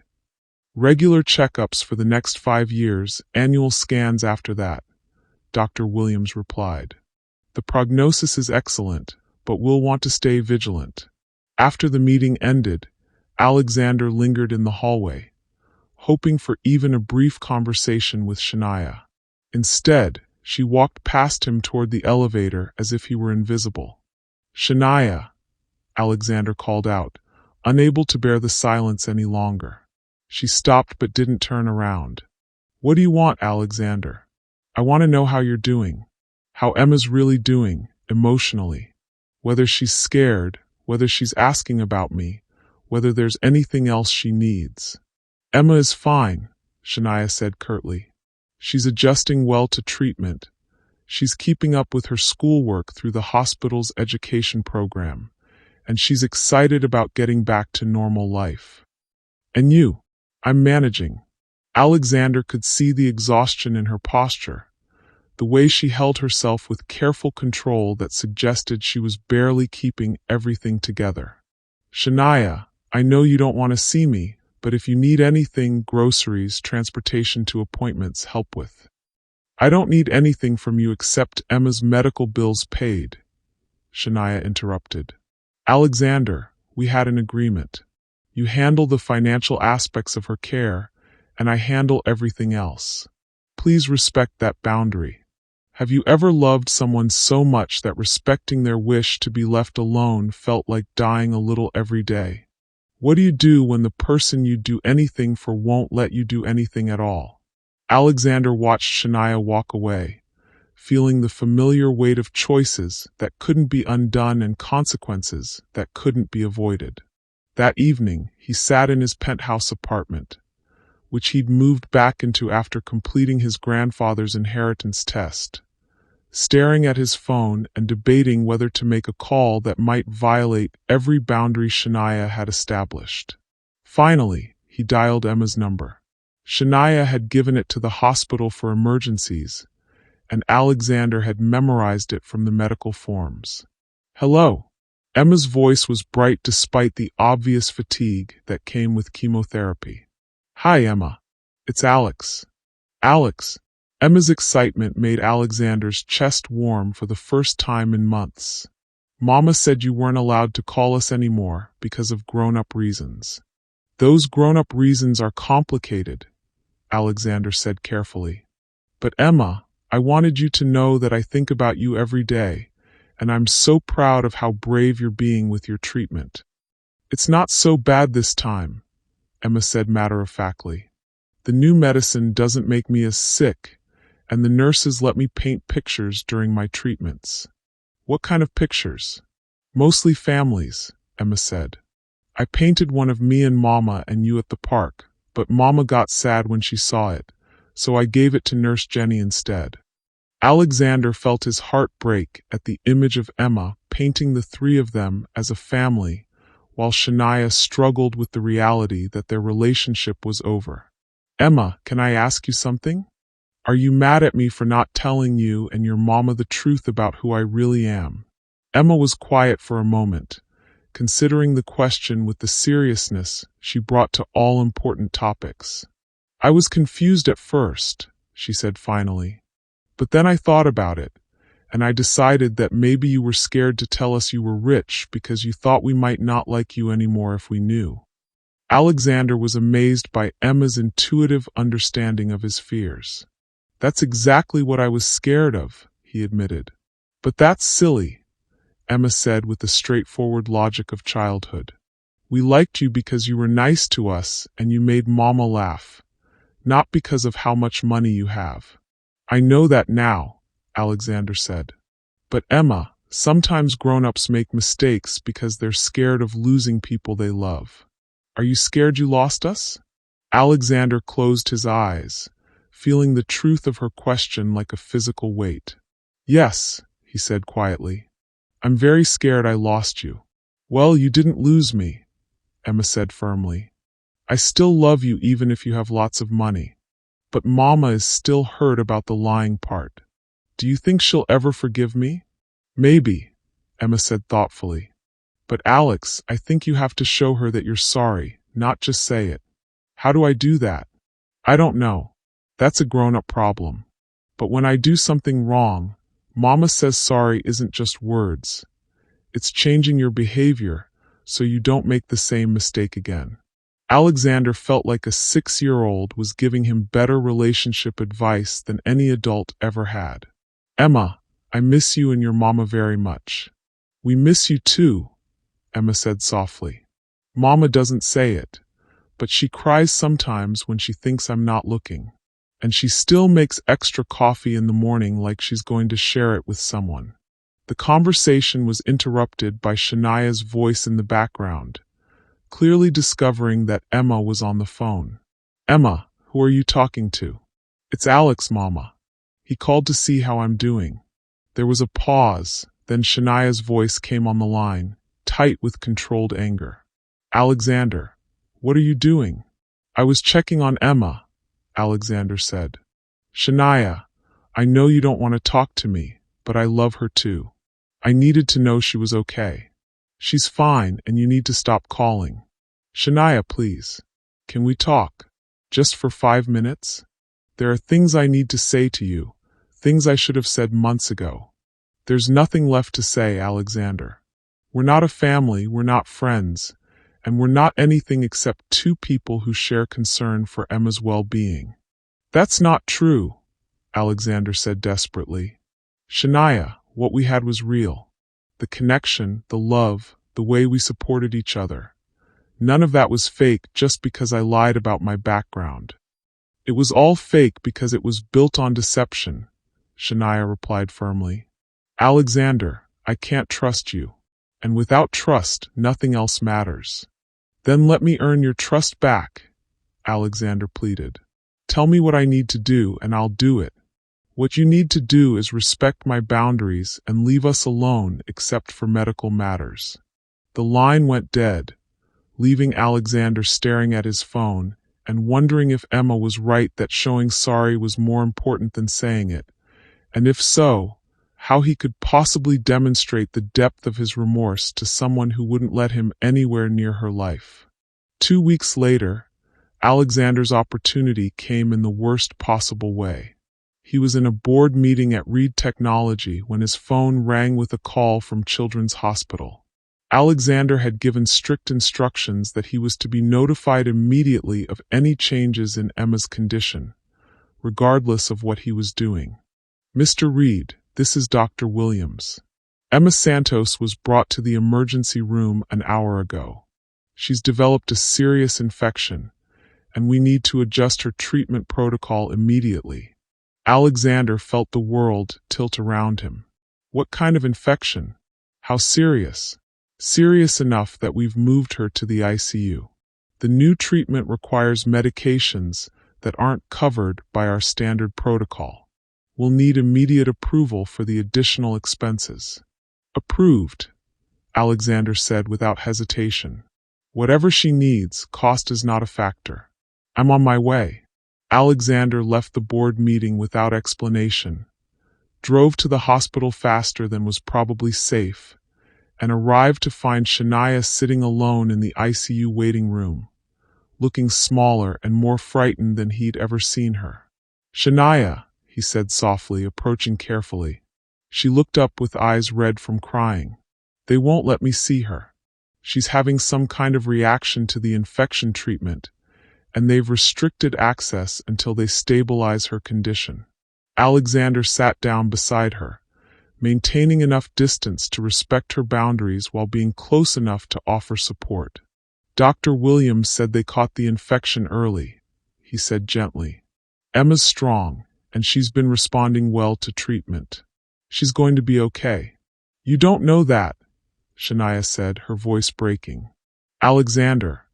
"Regular checkups for the next 5 years, annual scans after that," Dr. Williams replied. "The prognosis is excellent, but we'll want to stay vigilant." After the meeting ended, Alexander lingered in the hallway, hoping for even a brief conversation with Shania. Instead, she walked past him toward the elevator as if he were invisible. "Shania," Alexander called out, unable to bear the silence any longer. She stopped but didn't turn around. "What do you want, Alexander?" "I want to know how you're doing. How Emma's really doing, emotionally. Whether she's scared, whether she's asking about me, whether there's anything else she needs." "Emma is fine," Shania said curtly. "She's adjusting well to treatment. She's keeping up with her schoolwork through the hospital's education program, and she's excited about getting back to normal life. And you?" "I'm managing." Alexander could see the exhaustion in her posture, the way she held herself with careful control that suggested she was barely keeping everything together. "Shania, I know you don't want to see me, but if you need anything, groceries, transportation to appointments, help with." "I don't need anything from you except Emma's medical bills paid," Shania interrupted. "Alexander, we had an agreement. You handle the financial aspects of her care, and I handle everything else. Please respect that boundary. Have you ever loved someone so much that respecting their wish to be left alone felt like dying a little every day? What do you do when the person you do anything for won't let you do anything at all?" Alexander watched Shania walk away, feeling the familiar weight of choices that couldn't be undone and consequences that couldn't be avoided. That evening, he sat in his penthouse apartment, which he'd moved back into after completing his grandfather's inheritance test, staring at his phone and debating whether to make a call that might violate every boundary Shania had established. Finally, he dialed Emma's number. Shania had given it to the hospital for emergencies, and Alexander had memorized it from the medical forms. "Hello." Emma's voice was bright despite the obvious fatigue that came with chemotherapy. "Hi, Emma. It's Alex." "Alex." Emma's excitement made Alexander's chest warm for the first time in months. "Mama said you weren't allowed to call us anymore because of grown-up reasons." "Those grown-up reasons are complicated," Alexander said carefully. "But Emma, I wanted you to know that I think about you every day, and I'm so proud of how brave you're being with your treatment." "It's not so bad this time," Emma said matter-of-factly. "The new medicine doesn't make me as sick, and the nurses let me paint pictures during my treatments." "What kind of pictures?" "Mostly families," Emma said. "I painted one of me and Mama and you at the park, but Mama got sad when she saw it, so I gave it to Nurse Jenny instead." Alexander felt his heart break at the image of Emma painting the 3 of them as a family, while Shania struggled with the reality that their relationship was over. "Emma, can I ask you something? Are you mad at me for not telling you and your mama the truth about who I really am?" Emma was quiet for a moment, considering the question with the seriousness she brought to all important topics. "I was confused at first," she said finally. "But then I thought about it, and I decided that maybe you were scared to tell us you were rich because you thought we might not like you anymore if we knew." Alexander was amazed by Emma's intuitive understanding of his fears. "That's exactly what I was scared of," he admitted. "But that's silly," Emma said with the straightforward logic of childhood. "We liked you because you were nice to us and you made Mama laugh, not because of how much money you have." "I know that now," Alexander said. "But Emma, sometimes grown-ups make mistakes because they're scared of losing people they love. Are you scared you lost us?" Alexander closed his eyes, feeling the truth of her question like a physical weight. "Yes," he said quietly. "I'm very scared I lost you." "Well, you didn't lose me," Emma said firmly. "I still love you even if you have lots of money. But Mama is still hurt about the lying part. Do you think she'll ever forgive me?" "Maybe," Emma said thoughtfully. "But Alex, I think you have to show her that you're sorry, not just say it." "How do I do that?" "I don't know. That's a grown-up problem. But when I do something wrong, Mama says sorry isn't just words. It's changing your behavior so you don't make the same mistake again." Alexander felt like a 6-year-old was giving him better relationship advice than any adult ever had. "Emma, I miss you and your Mama very much." "We miss you too," Emma said softly. "Mama doesn't say it, but she cries sometimes when she thinks I'm not looking. And she still makes extra coffee in the morning like she's going to share it with someone." The conversation was interrupted by Shania's voice in the background, clearly discovering that Emma was on the phone. "Emma, who are you talking to?" "It's Alex, Mama. He called to see how I'm doing." There was a pause, then Shania's voice came on the line, tight with controlled anger. "Alexander, what are you doing?" "I was checking on Emma," Alexander said. "Shania, I know you don't want to talk to me, but I love her too. I needed to know she was okay. She's fine and you need to stop calling. Shania, please. Can we talk? Just for 5 minutes? There are things I need to say to you, things I should have said months ago." "There's nothing left to say, Alexander. We're not a family, we're not friends, and we're not anything except two people who share concern for Emma's well-being." "That's not true," Alexander said desperately. "Shania, what we had was real. The connection, the love, the way we supported each other. None of that was fake just because I lied about my background. It was all fake because it was built on deception," Shania replied firmly. "Alexander, I can't trust you. And without trust, nothing else matters." "Then let me earn your trust back," Alexander pleaded. "Tell me what I need to do and I'll do it. What you need to do is respect my boundaries and leave us alone except for medical matters." The line went dead, leaving Alexander staring at his phone and wondering if Emma was right that showing sorry was more important than saying it, and if so, how he could possibly demonstrate the depth of his remorse to someone who wouldn't let him anywhere near her life. 2 weeks later, Alexander's opportunity came in the worst possible way. He was in a board meeting at Reed Technology when his phone rang with a call from Children's Hospital. Alexander had given strict instructions that he was to be notified immediately of any changes in Emma's condition, regardless of what he was doing. "Mr. Reed, this is Dr. Williams. Emma Santos was brought to the emergency room an hour ago. She's developed a serious infection, and we need to adjust her treatment protocol immediately." Alexander felt the world tilt around him. What kind of infection? How serious? Serious enough that we've moved her to the ICU. The new treatment requires medications that aren't covered by our standard protocol. We'll need immediate approval for the additional expenses. "Approved," Alexander said without hesitation. "Whatever she needs, cost is not a factor. I'm on my way." Alexander left the board meeting without explanation, drove to the hospital faster than was probably safe, and arrived to find Shania sitting alone in the ICU waiting room, looking smaller and more frightened than he'd ever seen her. "Shania," he said softly, approaching carefully. She looked up with eyes red from crying. They won't let me see her. She's having some kind of reaction to the infection treatment, and they've restricted access until they stabilize her condition. Alexander sat down beside her, maintaining enough distance to respect her boundaries while being close enough to offer support. Dr. Williams said they caught the infection early, he said gently. Emma's strong, and she's been responding well to treatment. She's going to be okay. You don't know that, Shania said, her voice breaking. Alexander,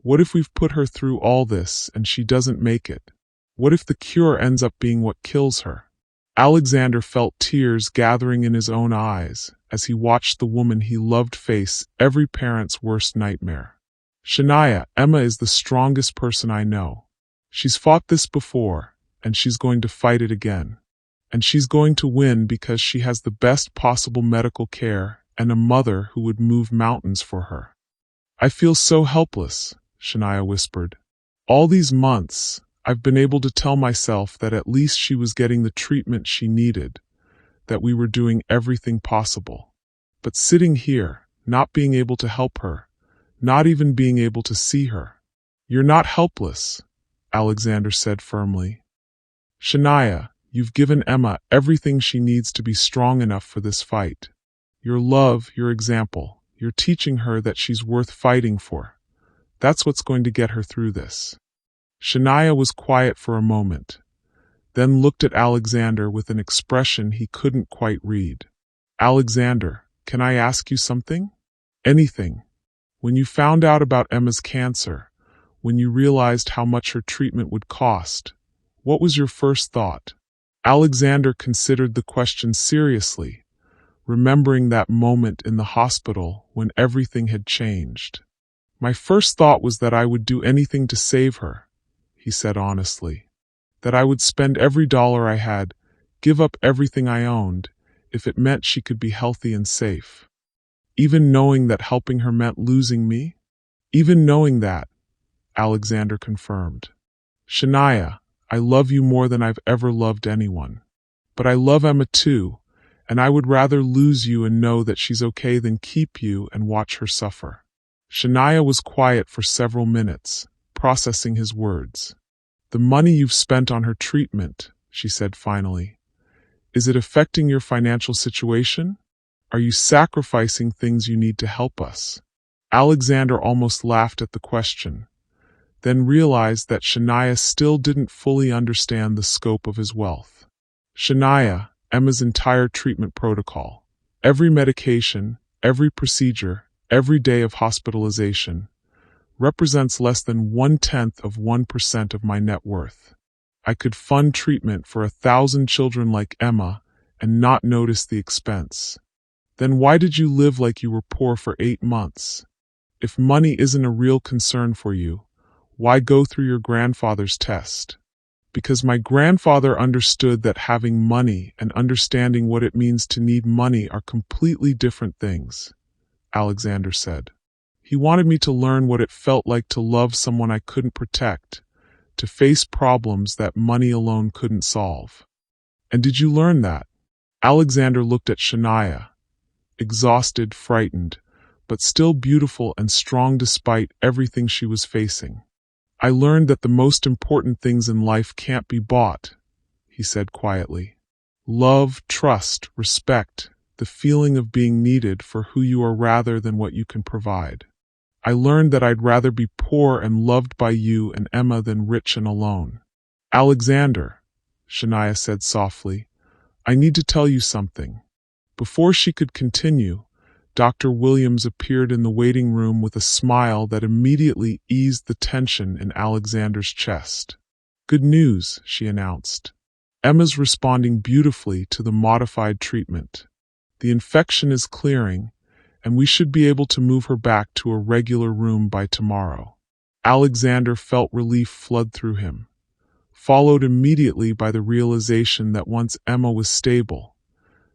what if we've put her through all this and she doesn't make it? What if the cure ends up being what kills her? Alexander felt tears gathering in his own eyes as he watched the woman he loved face every parent's worst nightmare. Shania, Emma is the strongest person I know. She's fought this before, and she's going to fight it again. And she's going to win because she has the best possible medical care and a mother who would move mountains for her. I feel so helpless, Shania whispered. All these months, I've been able to tell myself that at least she was getting the treatment she needed, that we were doing everything possible. But sitting here, not being able to help her, not even being able to see her. You're not helpless, Alexander said firmly. Shania, you've given Emma everything she needs to be strong enough for this fight. Your love, your example, you're teaching her that she's worth fighting for. That's what's going to get her through this. Shania was quiet for a moment, then looked at Alexander with an expression he couldn't quite read. Alexander, can I ask you something? Anything. When you found out about Emma's cancer, when you realized how much her treatment would cost, what was your first thought? Alexander considered the question seriously, remembering that moment in the hospital when everything had changed. My first thought was that I would do anything to save her, he said honestly. That I would spend every dollar I had, give up everything I owned, if it meant she could be healthy and safe. Even knowing that helping her meant losing me? Even knowing that, Alexander confirmed. Shania, I love you more than I've ever loved anyone. But I love Emma too, and I would rather lose you and know that she's okay than keep you and watch her suffer. Shania was quiet for several minutes, processing his words. The money you've spent on her treatment, she said finally. Is it affecting your financial situation? Are you sacrificing things you need to help us? Alexander almost laughed at the question, then realized that Shania still didn't fully understand the scope of his wealth. Shania, Emma's entire treatment protocol, every medication, every procedure, every day of hospitalization, represents less than 0.1% of my net worth. I could fund treatment for 1,000 children like Emma and not notice the expense. Then why did you live like you were poor for 8 months? If money isn't a real concern for you, why go through your grandfather's test? Because my grandfather understood that having money and understanding what it means to need money are completely different things, Alexander said. He wanted me to learn what it felt like to love someone I couldn't protect, to face problems that money alone couldn't solve. And did you learn that? Alexander looked at Shania, exhausted, frightened, but still beautiful and strong despite everything she was facing. I learned that the most important things in life can't be bought, he said quietly. Love, trust, respect, the feeling of being needed for who you are rather than what you can provide. I learned that I'd rather be poor and loved by you and Emma than rich and alone. Alexander, Shania said softly, I need to tell you something. Before she could continue, Dr. Williams appeared in the waiting room with a smile that immediately eased the tension in Alexander's chest. Good news, she announced. Emma's responding beautifully to the modified treatment. The infection is clearing, and we should be able to move her back to a regular room by tomorrow. Alexander felt relief flood through him, followed immediately by the realization that once Emma was stable,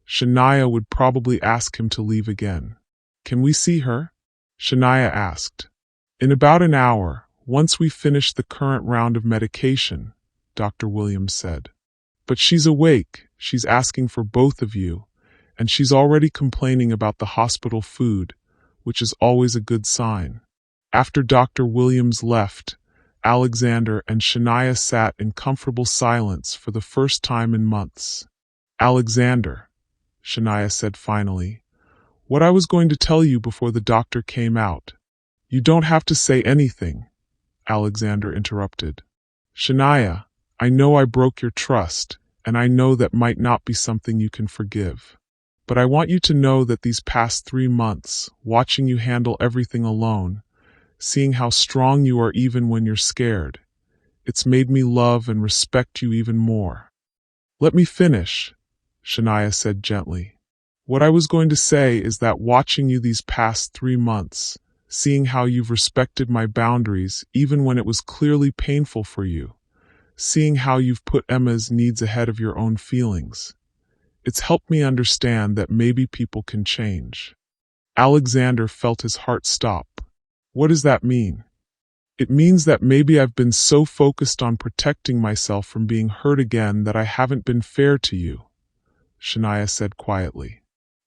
Shania would probably ask him to leave again. Can we see her? Shania asked. In about an hour, once we finish the current round of medication, Dr. Williams said. But she's awake, she's asking for both of you, and she's already complaining about the hospital food, which is always a good sign. After Dr. Williams left, Alexander and Shania sat in comfortable silence for the first time in months. "Alexander," Shania said finally, "what I was going to tell you before the doctor came out." "You don't have to say anything," Alexander interrupted. "Shania, I know I broke your trust, and I know that might not be something you can forgive. But I want you to know that these past 3 months, watching you handle everything alone, seeing how strong you are even when you're scared, it's made me love and respect you even more." "Let me finish," Shania said gently. "What I was going to say is that watching you these past 3 months, seeing how you've respected my boundaries even when it was clearly painful for you, seeing how you've put Emma's needs ahead of your own feelings, it's helped me understand that maybe people can change." Alexander felt his heart stop. "What does that mean?" "It means that maybe I've been so focused on protecting myself from being hurt again that I haven't been fair to you," Shania said quietly.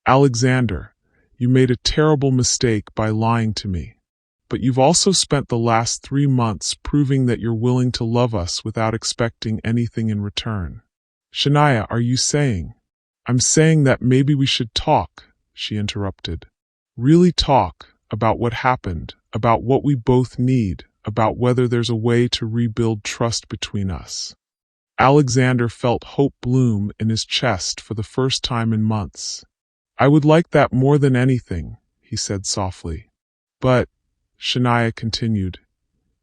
"Alexander, you made a terrible mistake by lying to me. But you've also spent the last 3 months proving that you're willing to love us without expecting anything in return." "Shania, are you saying?" "I'm saying that maybe we should talk," she interrupted. "Really talk about what happened, about what we both need, about whether there's a way to rebuild trust between us." Alexander felt hope bloom in his chest for the first time in months. "I would like that more than anything," he said softly. "But," Shania continued,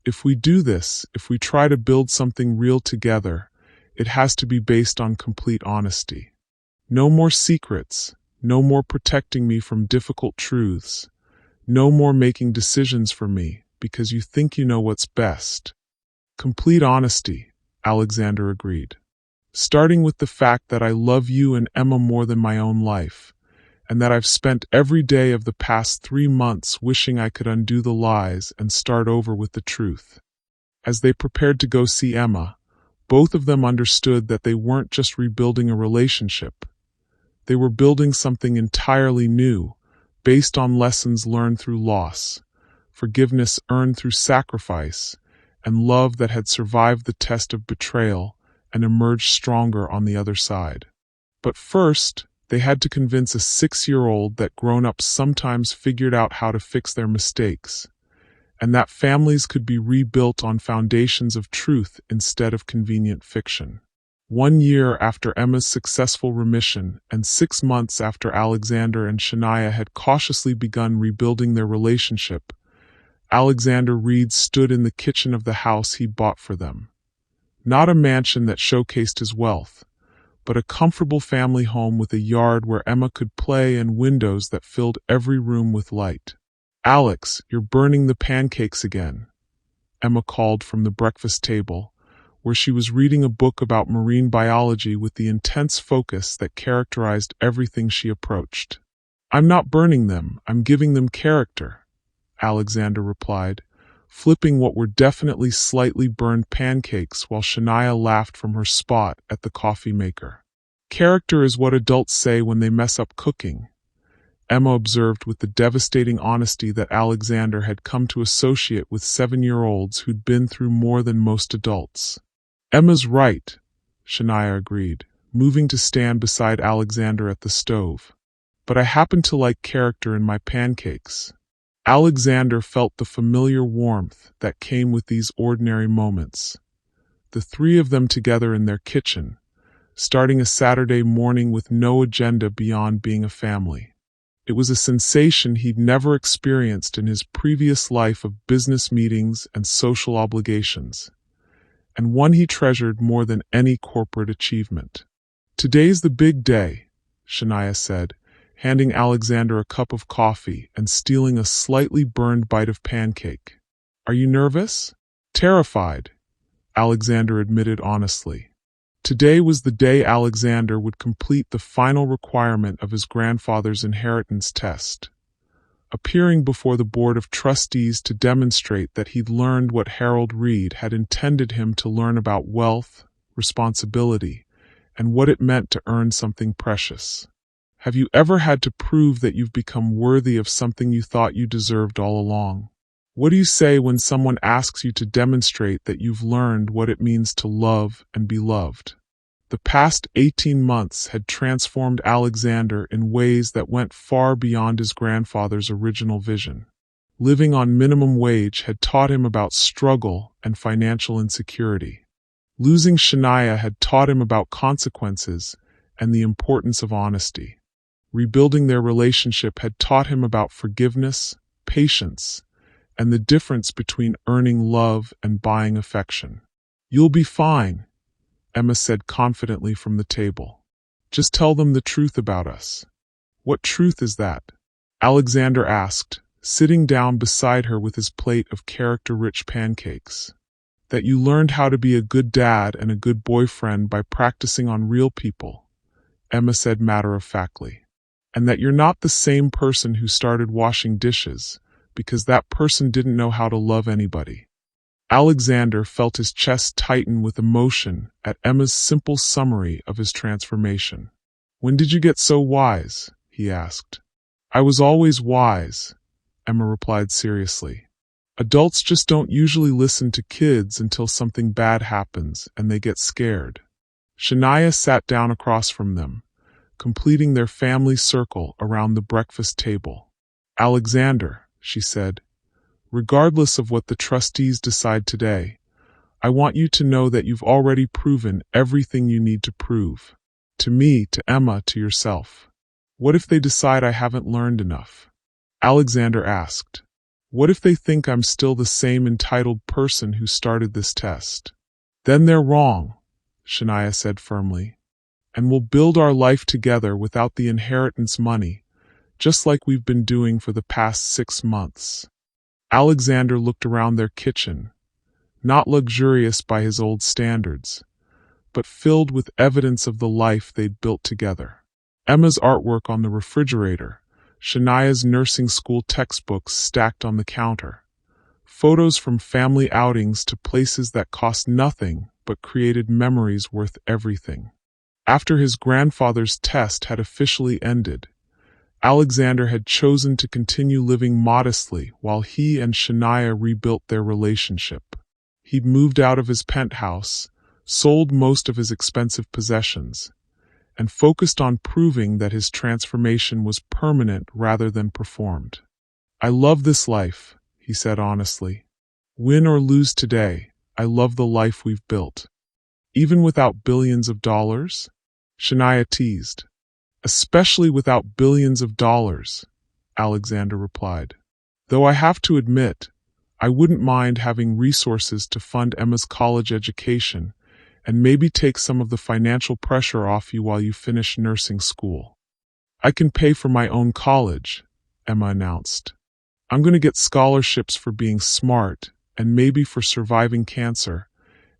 "if we do this, if we try to build something real together, it has to be based on complete honesty. No more secrets, no more protecting me from difficult truths, no more making decisions for me because you think you know what's best." "Complete honesty," Alexander agreed. "Starting with the fact that I love you and Emma more than my own life, and that I've spent every day of the past 3 months wishing I could undo the lies and start over with the truth." As they prepared to go see Emma, both of them understood that they weren't just rebuilding a relationship. They were building something entirely new, based on lessons learned through loss, forgiveness earned through sacrifice, and love that had survived the test of betrayal and emerged stronger on the other side. But first, they had to convince a 6-year-old that grown-ups sometimes figured out how to fix their mistakes, and that families could be rebuilt on foundations of truth instead of convenient fiction. 1 year after Emma's successful remission, and 6 months after Alexander and Shania had cautiously begun rebuilding their relationship, Alexander Reed stood in the kitchen of the house he'd bought for them. Not a mansion that showcased his wealth, but a comfortable family home with a yard where Emma could play and windows that filled every room with light. "Alex, you're burning the pancakes again," Emma called from the breakfast table, where she was reading a book about marine biology with the intense focus that characterized everything she approached. "I'm not burning them, I'm giving them character," Alexander replied, flipping what were definitely slightly burned pancakes while Shania laughed from her spot at the coffee maker. "Character is what adults say when they mess up cooking," Emma observed with the devastating honesty that Alexander had come to associate with 7-year-olds who'd been through more than most adults. "Emma's right," Shania agreed, moving to stand beside Alexander at the stove. "But I happen to like character in my pancakes." Alexander felt the familiar warmth that came with these ordinary moments. The 3 of them together in their kitchen, starting a Saturday morning with no agenda beyond being a family. It was a sensation he'd never experienced in his previous life of business meetings and social obligations, and one he treasured more than any corporate achievement. "Today's the big day," Shania said, handing Alexander a cup of coffee and stealing a slightly burned bite of pancake. "Are you nervous?" "Terrified," Alexander admitted honestly. Today was the day Alexander would complete the final requirement of his grandfather's inheritance test, appearing before the board of trustees to demonstrate that he'd learned what Harold Reed had intended him to learn about wealth, responsibility, and what it meant to earn something precious. Have you ever had to prove that you've become worthy of something you thought you deserved all along? What do you say when someone asks you to demonstrate that you've learned what it means to love and be loved? The past 18 months had transformed Alexander in ways that went far beyond his grandfather's original vision. Living on minimum wage had taught him about struggle and financial insecurity. Losing Shania had taught him about consequences and the importance of honesty. Rebuilding their relationship had taught him about forgiveness, patience, and the difference between earning love and buying affection. "You'll be fine," Emma said confidently from the table. "Just tell them the truth about us." "What truth is that?" Alexander asked, sitting down beside her with his plate of character-rich pancakes. "That you learned how to be a good dad and a good boyfriend by practicing on real people," Emma said matter-of-factly. "And that you're not the same person who started washing dishes, because that person didn't know how to love anybody." Alexander felt his chest tighten with emotion at Emma's simple summary of his transformation. "When did you get so wise?" he asked. "I was always wise," Emma replied seriously. "Adults just don't usually listen to kids until something bad happens and they get scared." Shania sat down across from them, completing their family circle around the breakfast table. "Alexander," she said, "regardless of what the trustees decide today, I want you to know that you've already proven everything you need to prove. To me, to Emma, to yourself. What if they decide I haven't learned enough?" Alexander asked. "What if they think I'm still the same entitled person who started this test?" "Then they're wrong," Shania said firmly. "And we'll build our life together without the inheritance money, just like we've been doing for the past 6 months. Alexander looked around their kitchen, not luxurious by his old standards, but filled with evidence of the life they'd built together. Emma's artwork on the refrigerator, Shania's nursing school textbooks stacked on the counter, photos from family outings to places that cost nothing but created memories worth everything. After his grandfather's test had officially ended, Alexander had chosen to continue living modestly while he and Shania rebuilt their relationship. He'd moved out of his penthouse, sold most of his expensive possessions, and focused on proving that his transformation was permanent rather than performed. "I love this life," he said honestly. "Win or lose today, I love the life we've built." "Even without billions of dollars?" Shania teased. "Especially without billions of dollars," Alexander replied. "Though I have to admit, I wouldn't mind having resources to fund Emma's college education and maybe take some of the financial pressure off you while you finish nursing school." "I can pay for my own college," Emma announced. "I'm going to get scholarships for being smart and maybe for surviving cancer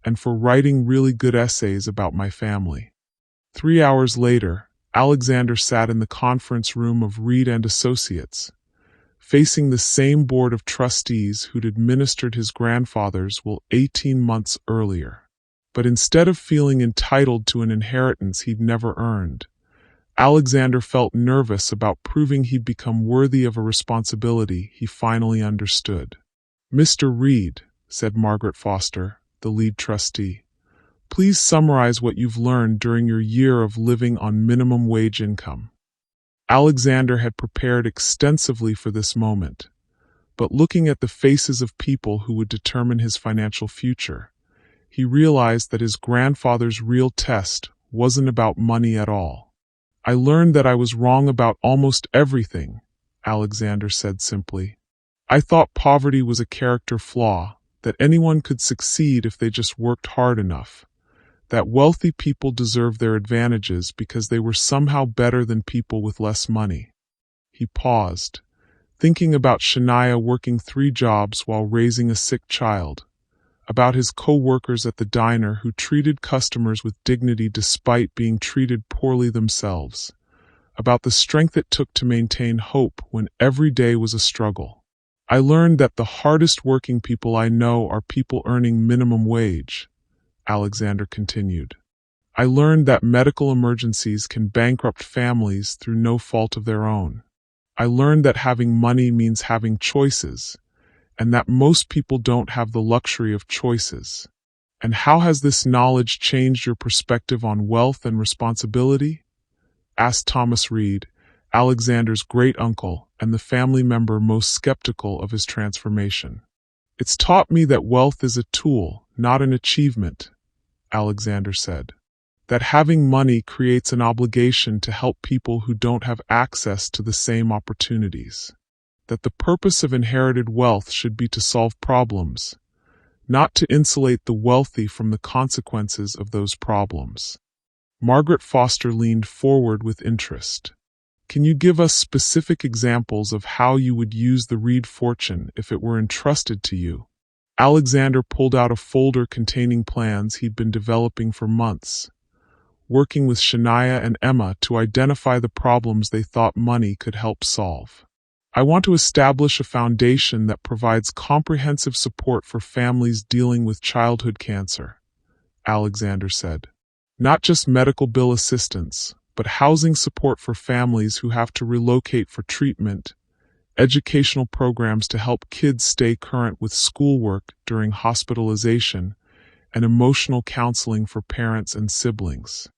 and for writing really good essays about my family." 3 hours later, Alexander sat in the conference room of Reed and Associates, facing the same board of trustees who'd administered his grandfather's will 18 months earlier. But instead of feeling entitled to an inheritance he'd never earned, Alexander felt nervous about proving he'd become worthy of a responsibility he finally understood. "Mr. Reed," said Margaret Foster, the lead trustee, "please summarize what you've learned during your year of living on minimum wage income." Alexander had prepared extensively for this moment, but looking at the faces of people who would determine his financial future, he realized that his grandfather's real test wasn't about money at all. "I learned that I was wrong about almost everything," Alexander said simply. "I thought poverty was a character flaw, that anyone could succeed if they just worked hard enough, that wealthy people deserved their advantages because they were somehow better than people with less money." He paused, thinking about Shania working 3 jobs while raising a sick child, about his co-workers at the diner who treated customers with dignity despite being treated poorly themselves, about the strength it took to maintain hope when every day was a struggle. "I learned that the hardest working people I know are people earning minimum wage," Alexander continued. I learned that medical emergencies can bankrupt families through no fault of their own. I learned that having money means having choices, and that most people don't have the luxury of choices. And how has this knowledge changed your perspective on wealth and responsibility? Asked Thomas Reed, Alexander's great-uncle and the family member most skeptical of his transformation. It's taught me that wealth is a tool, not an achievement, Alexander said. That having money creates an obligation to help people who don't have access to the same opportunities. That the purpose of inherited wealth should be to solve problems, not to insulate the wealthy from the consequences of those problems. Margaret Foster leaned forward with interest. Can you give us specific examples of how you would use the Reed fortune if it were entrusted to you? Alexander pulled out a folder containing plans he'd been developing for months, working with Shania and Emma to identify the problems they thought money could help solve. I want to establish a foundation that provides comprehensive support for families dealing with childhood cancer, Alexander said. Not just medical bill assistance, but housing support for families who have to relocate for treatment, educational programs to help kids stay current with schoolwork during hospitalization, and emotional counseling for parents and siblings.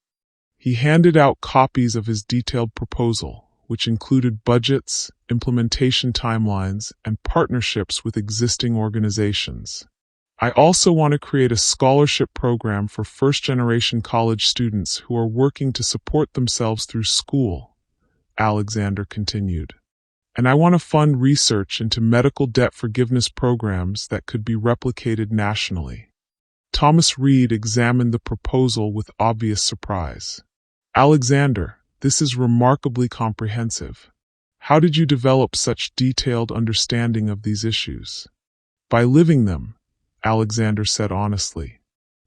He handed out copies of his detailed proposal, which included budgets, implementation timelines, and partnerships with existing organizations. I also want to create a scholarship program for first-generation college students who are working to support themselves through school, Alexander continued. And I want to fund research into medical debt forgiveness programs that could be replicated nationally. Thomas Reed examined the proposal with obvious surprise. Alexander, this is remarkably comprehensive. How did you develop such detailed understanding of these issues? By living them, Alexander said honestly.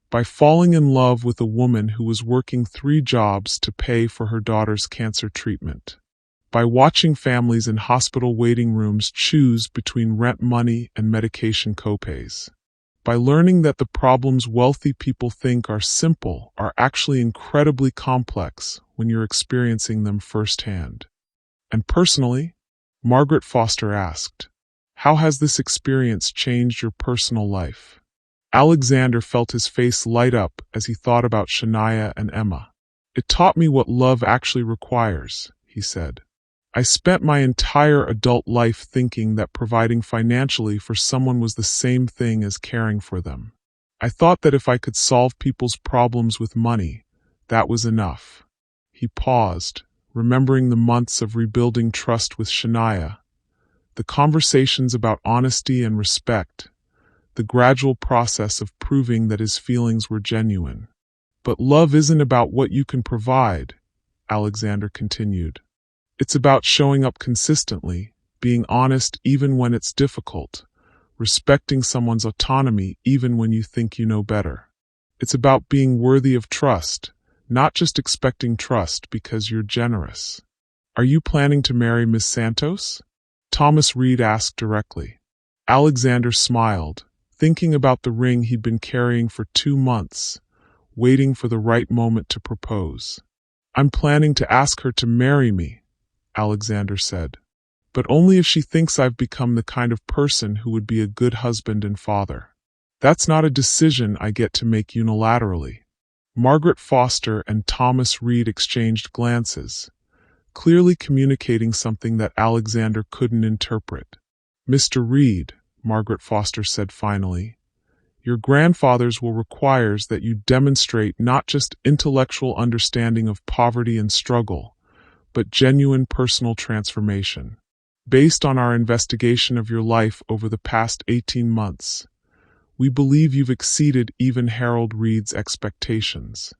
By falling in love with a woman who was working 3 jobs to pay for her daughter's cancer treatment. By watching families in hospital waiting rooms choose between rent money and medication copays. By learning that the problems wealthy people think are simple are actually incredibly complex when you're experiencing them firsthand. And personally, Margaret Foster asked, how has this experience changed your personal life? Alexander felt his face light up as he thought about Shania and Emma. It taught me what love actually requires, he said. I spent my entire adult life thinking that providing financially for someone was the same thing as caring for them. I thought that if I could solve people's problems with money, that was enough. He paused, remembering the months of rebuilding trust with Shania, the conversations about honesty and respect, the gradual process of proving that his feelings were genuine. But love isn't about what you can provide, Alexander continued. It's about showing up consistently, being honest even when it's difficult, respecting someone's autonomy even when you think you know better. It's about being worthy of trust, not just expecting trust because you're generous. Are you planning to marry Miss Santos? Thomas Reed asked directly. Alexander smiled, thinking about the ring he'd been carrying for 2 months, waiting for the right moment to propose. I'm planning to ask her to marry me, Alexander said, but only if she thinks I've become the kind of person who would be a good husband and father. That's not a decision I get to make unilaterally. Margaret Foster and Thomas Reed exchanged glances, clearly communicating something that Alexander couldn't interpret. Mr. Reed, Margaret Foster said finally, your grandfather's will requires that you demonstrate not just intellectual understanding of poverty and struggle, but genuine personal transformation. Based on our investigation of your life over the past 18 months, we believe you've exceeded even Harold Reed's expectations.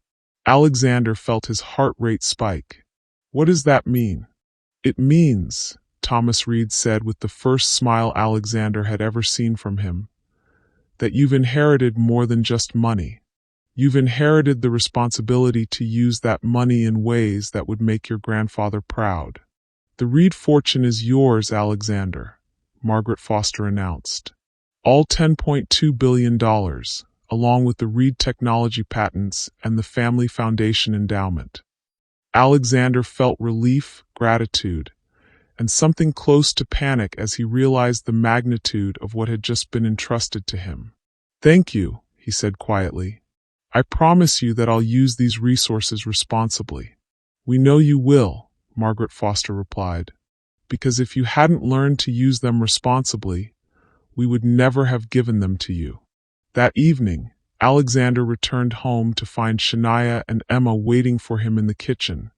Alexander felt his heart rate spike. What does that mean? It means, Thomas Reed said with the first smile Alexander had ever seen from him, that you've inherited more than just money. You've inherited the responsibility to use that money in ways that would make your grandfather proud. The Reed fortune is yours, Alexander, Margaret Foster announced. All $10.2 billion, along with the Reed technology patents and the Family Foundation endowment. Alexander felt relief, gratitude, and something close to panic as he realized the magnitude of what had just been entrusted to him. "Thank you," he said quietly. "I promise you that I'll use these resources responsibly." "We know you will," Margaret Foster replied, "because if you hadn't learned to use them responsibly, we would never have given them to you." That evening, Alexander returned home to find Shania and Emma waiting for him in the kitchen,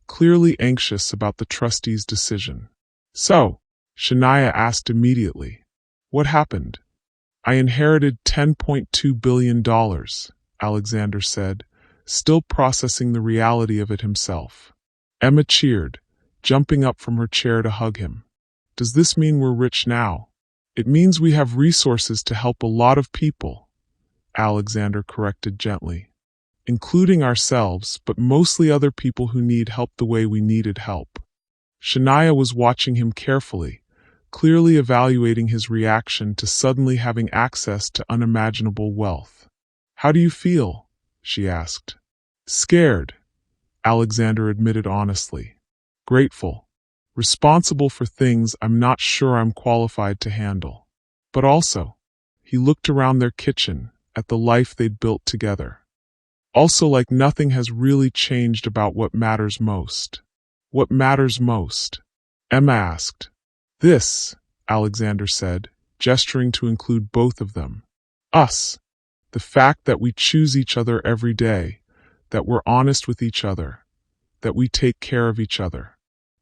clearly anxious about the trustee's decision. "So," Shania asked immediately, "what happened?" "I inherited $10.2 billion, Alexander said, still processing the reality of it himself. Emma cheered, jumping up from her chair to hug him. "Does this mean we're rich now?" "It means we have resources to help a lot of people," Alexander corrected gently. "Including ourselves, but mostly other people who need help the way we needed help." Shania was watching him carefully, clearly evaluating his reaction to suddenly having access to unimaginable wealth. "How do you feel?" she asked. "Scared," Alexander admitted honestly. "Grateful. Responsible for things I'm not sure I'm qualified to handle. But also," he looked around their kitchen, at the life they'd built together. "Also, like nothing has really changed about what matters most." "What matters most?" Emma asked. "This," Alexander said, gesturing to include both of them. "Us. The fact that we choose each other every day, that we're honest with each other, that we take care of each other.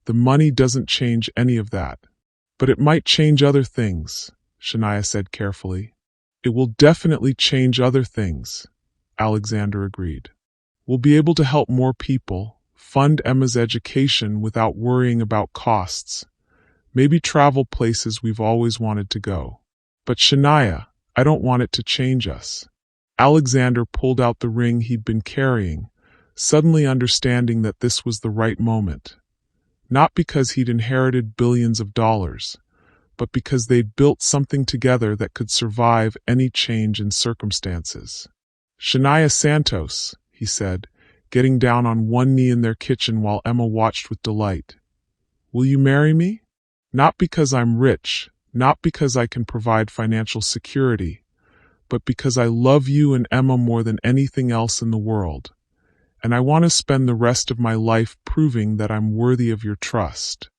The money doesn't change any of that. But it might change other things," Shania said carefully. "It will definitely change other things," Alexander agreed. "We'll be able to help more people, fund Emma's education without worrying about costs, maybe travel places we've always wanted to go. But Shania, I don't want it to change us." Alexander pulled out the ring he'd been carrying, suddenly understanding that this was the right moment. Not because he'd inherited billions of dollars, but because they'd built something together that could survive any change in circumstances. "Shania Santos," he said, getting down on one knee in their kitchen while Emma watched with delight. "Will you marry me? Not because I'm rich, not because I can provide financial security, but because I love you and Emma more than anything else in the world. And I want to spend the rest of my life proving that I'm worthy of your trust."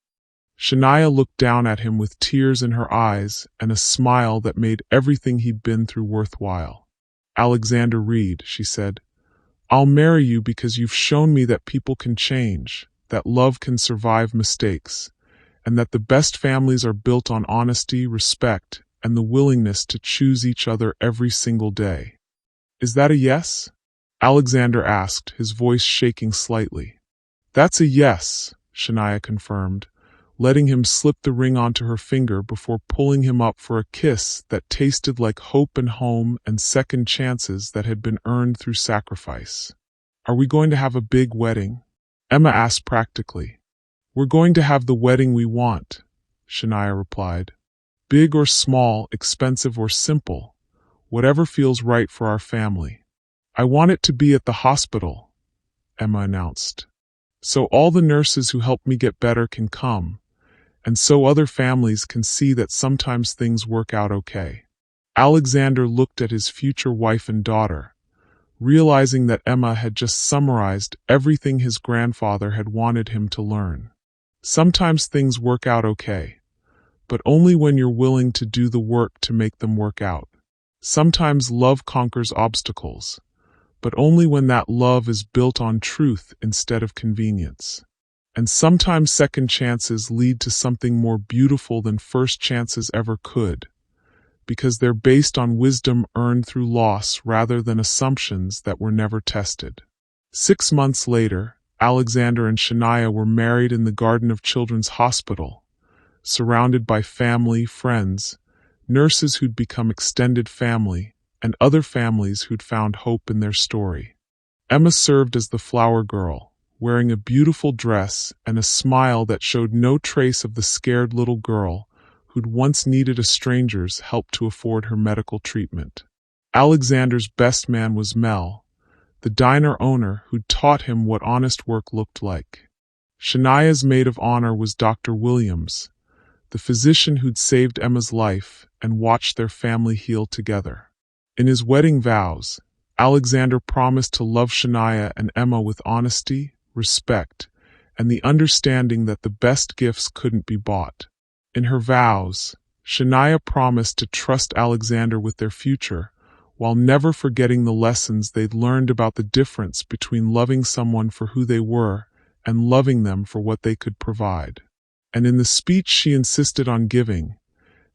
Shania looked down at him with tears in her eyes and a smile that made everything he'd been through worthwhile. "Alexander Reed," she said, "I'll marry you because you've shown me that people can change, that love can survive mistakes, and that the best families are built on honesty, respect, and the willingness to choose each other every single day." "Is that a yes?" Alexander asked, his voice shaking slightly. "That's a yes," Shania confirmed, letting him slip the ring onto her finger before pulling him up for a kiss that tasted like hope and home and second chances that had been earned through sacrifice. "Are we going to have a big wedding?" Emma asked practically. "We're going to have the wedding we want," Shania replied. "Big or small, expensive or simple, whatever feels right for our family." "I want it to be at the hospital," Emma announced. "So all the nurses who helped me get better can come, and so other families can see that sometimes things work out okay." Alexander looked at his future wife and daughter, realizing that Emma had just summarized everything his grandfather had wanted him to learn. Sometimes things work out okay, but only when you're willing to do the work to make them work out. Sometimes love conquers obstacles, but only when that love is built on truth instead of convenience. And sometimes second chances lead to something more beautiful than first chances ever could, because they're based on wisdom earned through loss rather than assumptions that were never tested. 6 months later, Alexander and Shania were married in the Garden of Children's Hospital, surrounded by family, friends, nurses who'd become extended family, and other families who'd found hope in their story. Emma served as the flower girl, wearing a beautiful dress and a smile that showed no trace of the scared little girl who'd once needed a stranger's help to afford her medical treatment. Alexander's best man was Mel, the diner owner who'd taught him what honest work looked like. Shania's maid of honor was Dr. Williams, the physician who'd saved Emma's life and watched their family heal together. In his wedding vows, Alexander promised to love Shania and Emma with honesty, respect, and the understanding that the best gifts couldn't be bought. In her vows, Shania promised to trust Alexander with their future, while never forgetting the lessons they'd learned about the difference between loving someone for who they were and loving them for what they could provide. And in the speech she insisted on giving,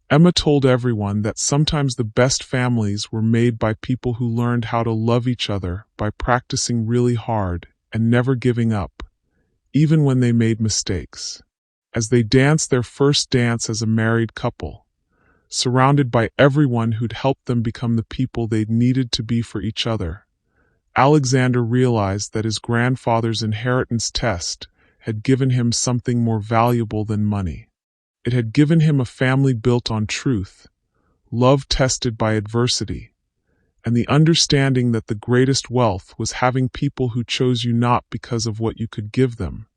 Emma told everyone that sometimes the best families were made by people who learned how to love each other by practicing really hard and never giving up, even when they made mistakes. As they danced their first dance as a married couple, surrounded by everyone who'd helped them become the people they'd needed to be for each other, Alexander realized that his grandfather's inheritance test had given him something more valuable than money. It had given him a family built on truth, love tested by adversity, and the understanding that the greatest wealth was having people who chose you not because of what you could give them,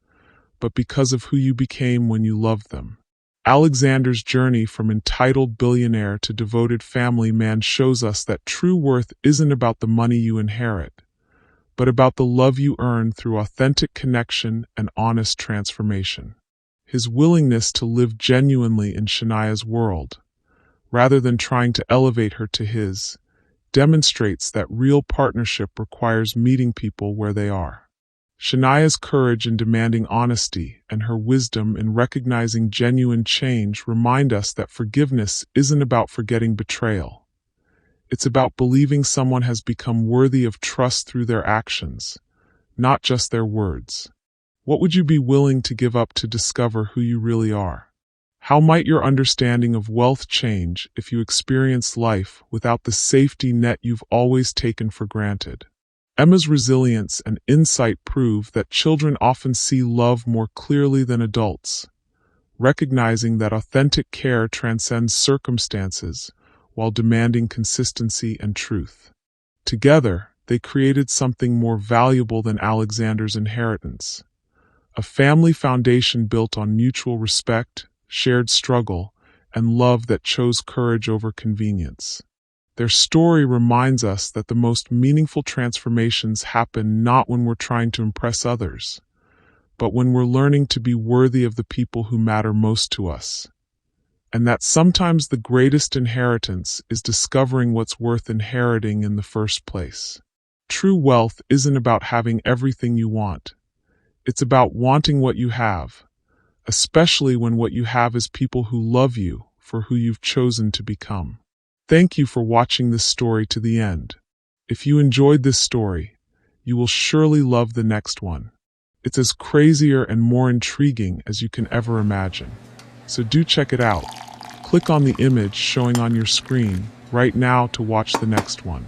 but because of who you became when you loved them. Alexander's journey from entitled billionaire to devoted family man shows us that true worth isn't about the money you inherit, but about the love you earn through authentic connection and honest transformation. His willingness to live genuinely in Shania's world, rather than trying to elevate her to his, demonstrates that real partnership requires meeting people where they are. Shania's courage in demanding honesty and her wisdom in recognizing genuine change remind us that forgiveness isn't about forgetting betrayal. It's about believing someone has become worthy of trust through their actions, not just their words. What would you be willing to give up to discover who you really are? How might your understanding of wealth change if you experienced life without the safety net you've always taken for granted? Emma's resilience and insight prove that children often see love more clearly than adults, recognizing that authentic care transcends circumstances while demanding consistency and truth. Together, they created something more valuable than Alexander's inheritance, a family foundation built on mutual respect, shared struggle, and love that chose courage over convenience. Their story reminds us that the most meaningful transformations happen not when we're trying to impress others, but when we're learning to be worthy of the people who matter most to us. And that sometimes the greatest inheritance is discovering what's worth inheriting in the first place. True wealth isn't about having everything you want. It's about wanting what you have, especially when what you have is people who love you for who you've chosen to become. Thank you for watching this story to the end. If you enjoyed this story, you will surely love the next one. It's as crazier and more intriguing as you can ever imagine. So do check it out. Click on the image showing on your screen right now to watch the next one.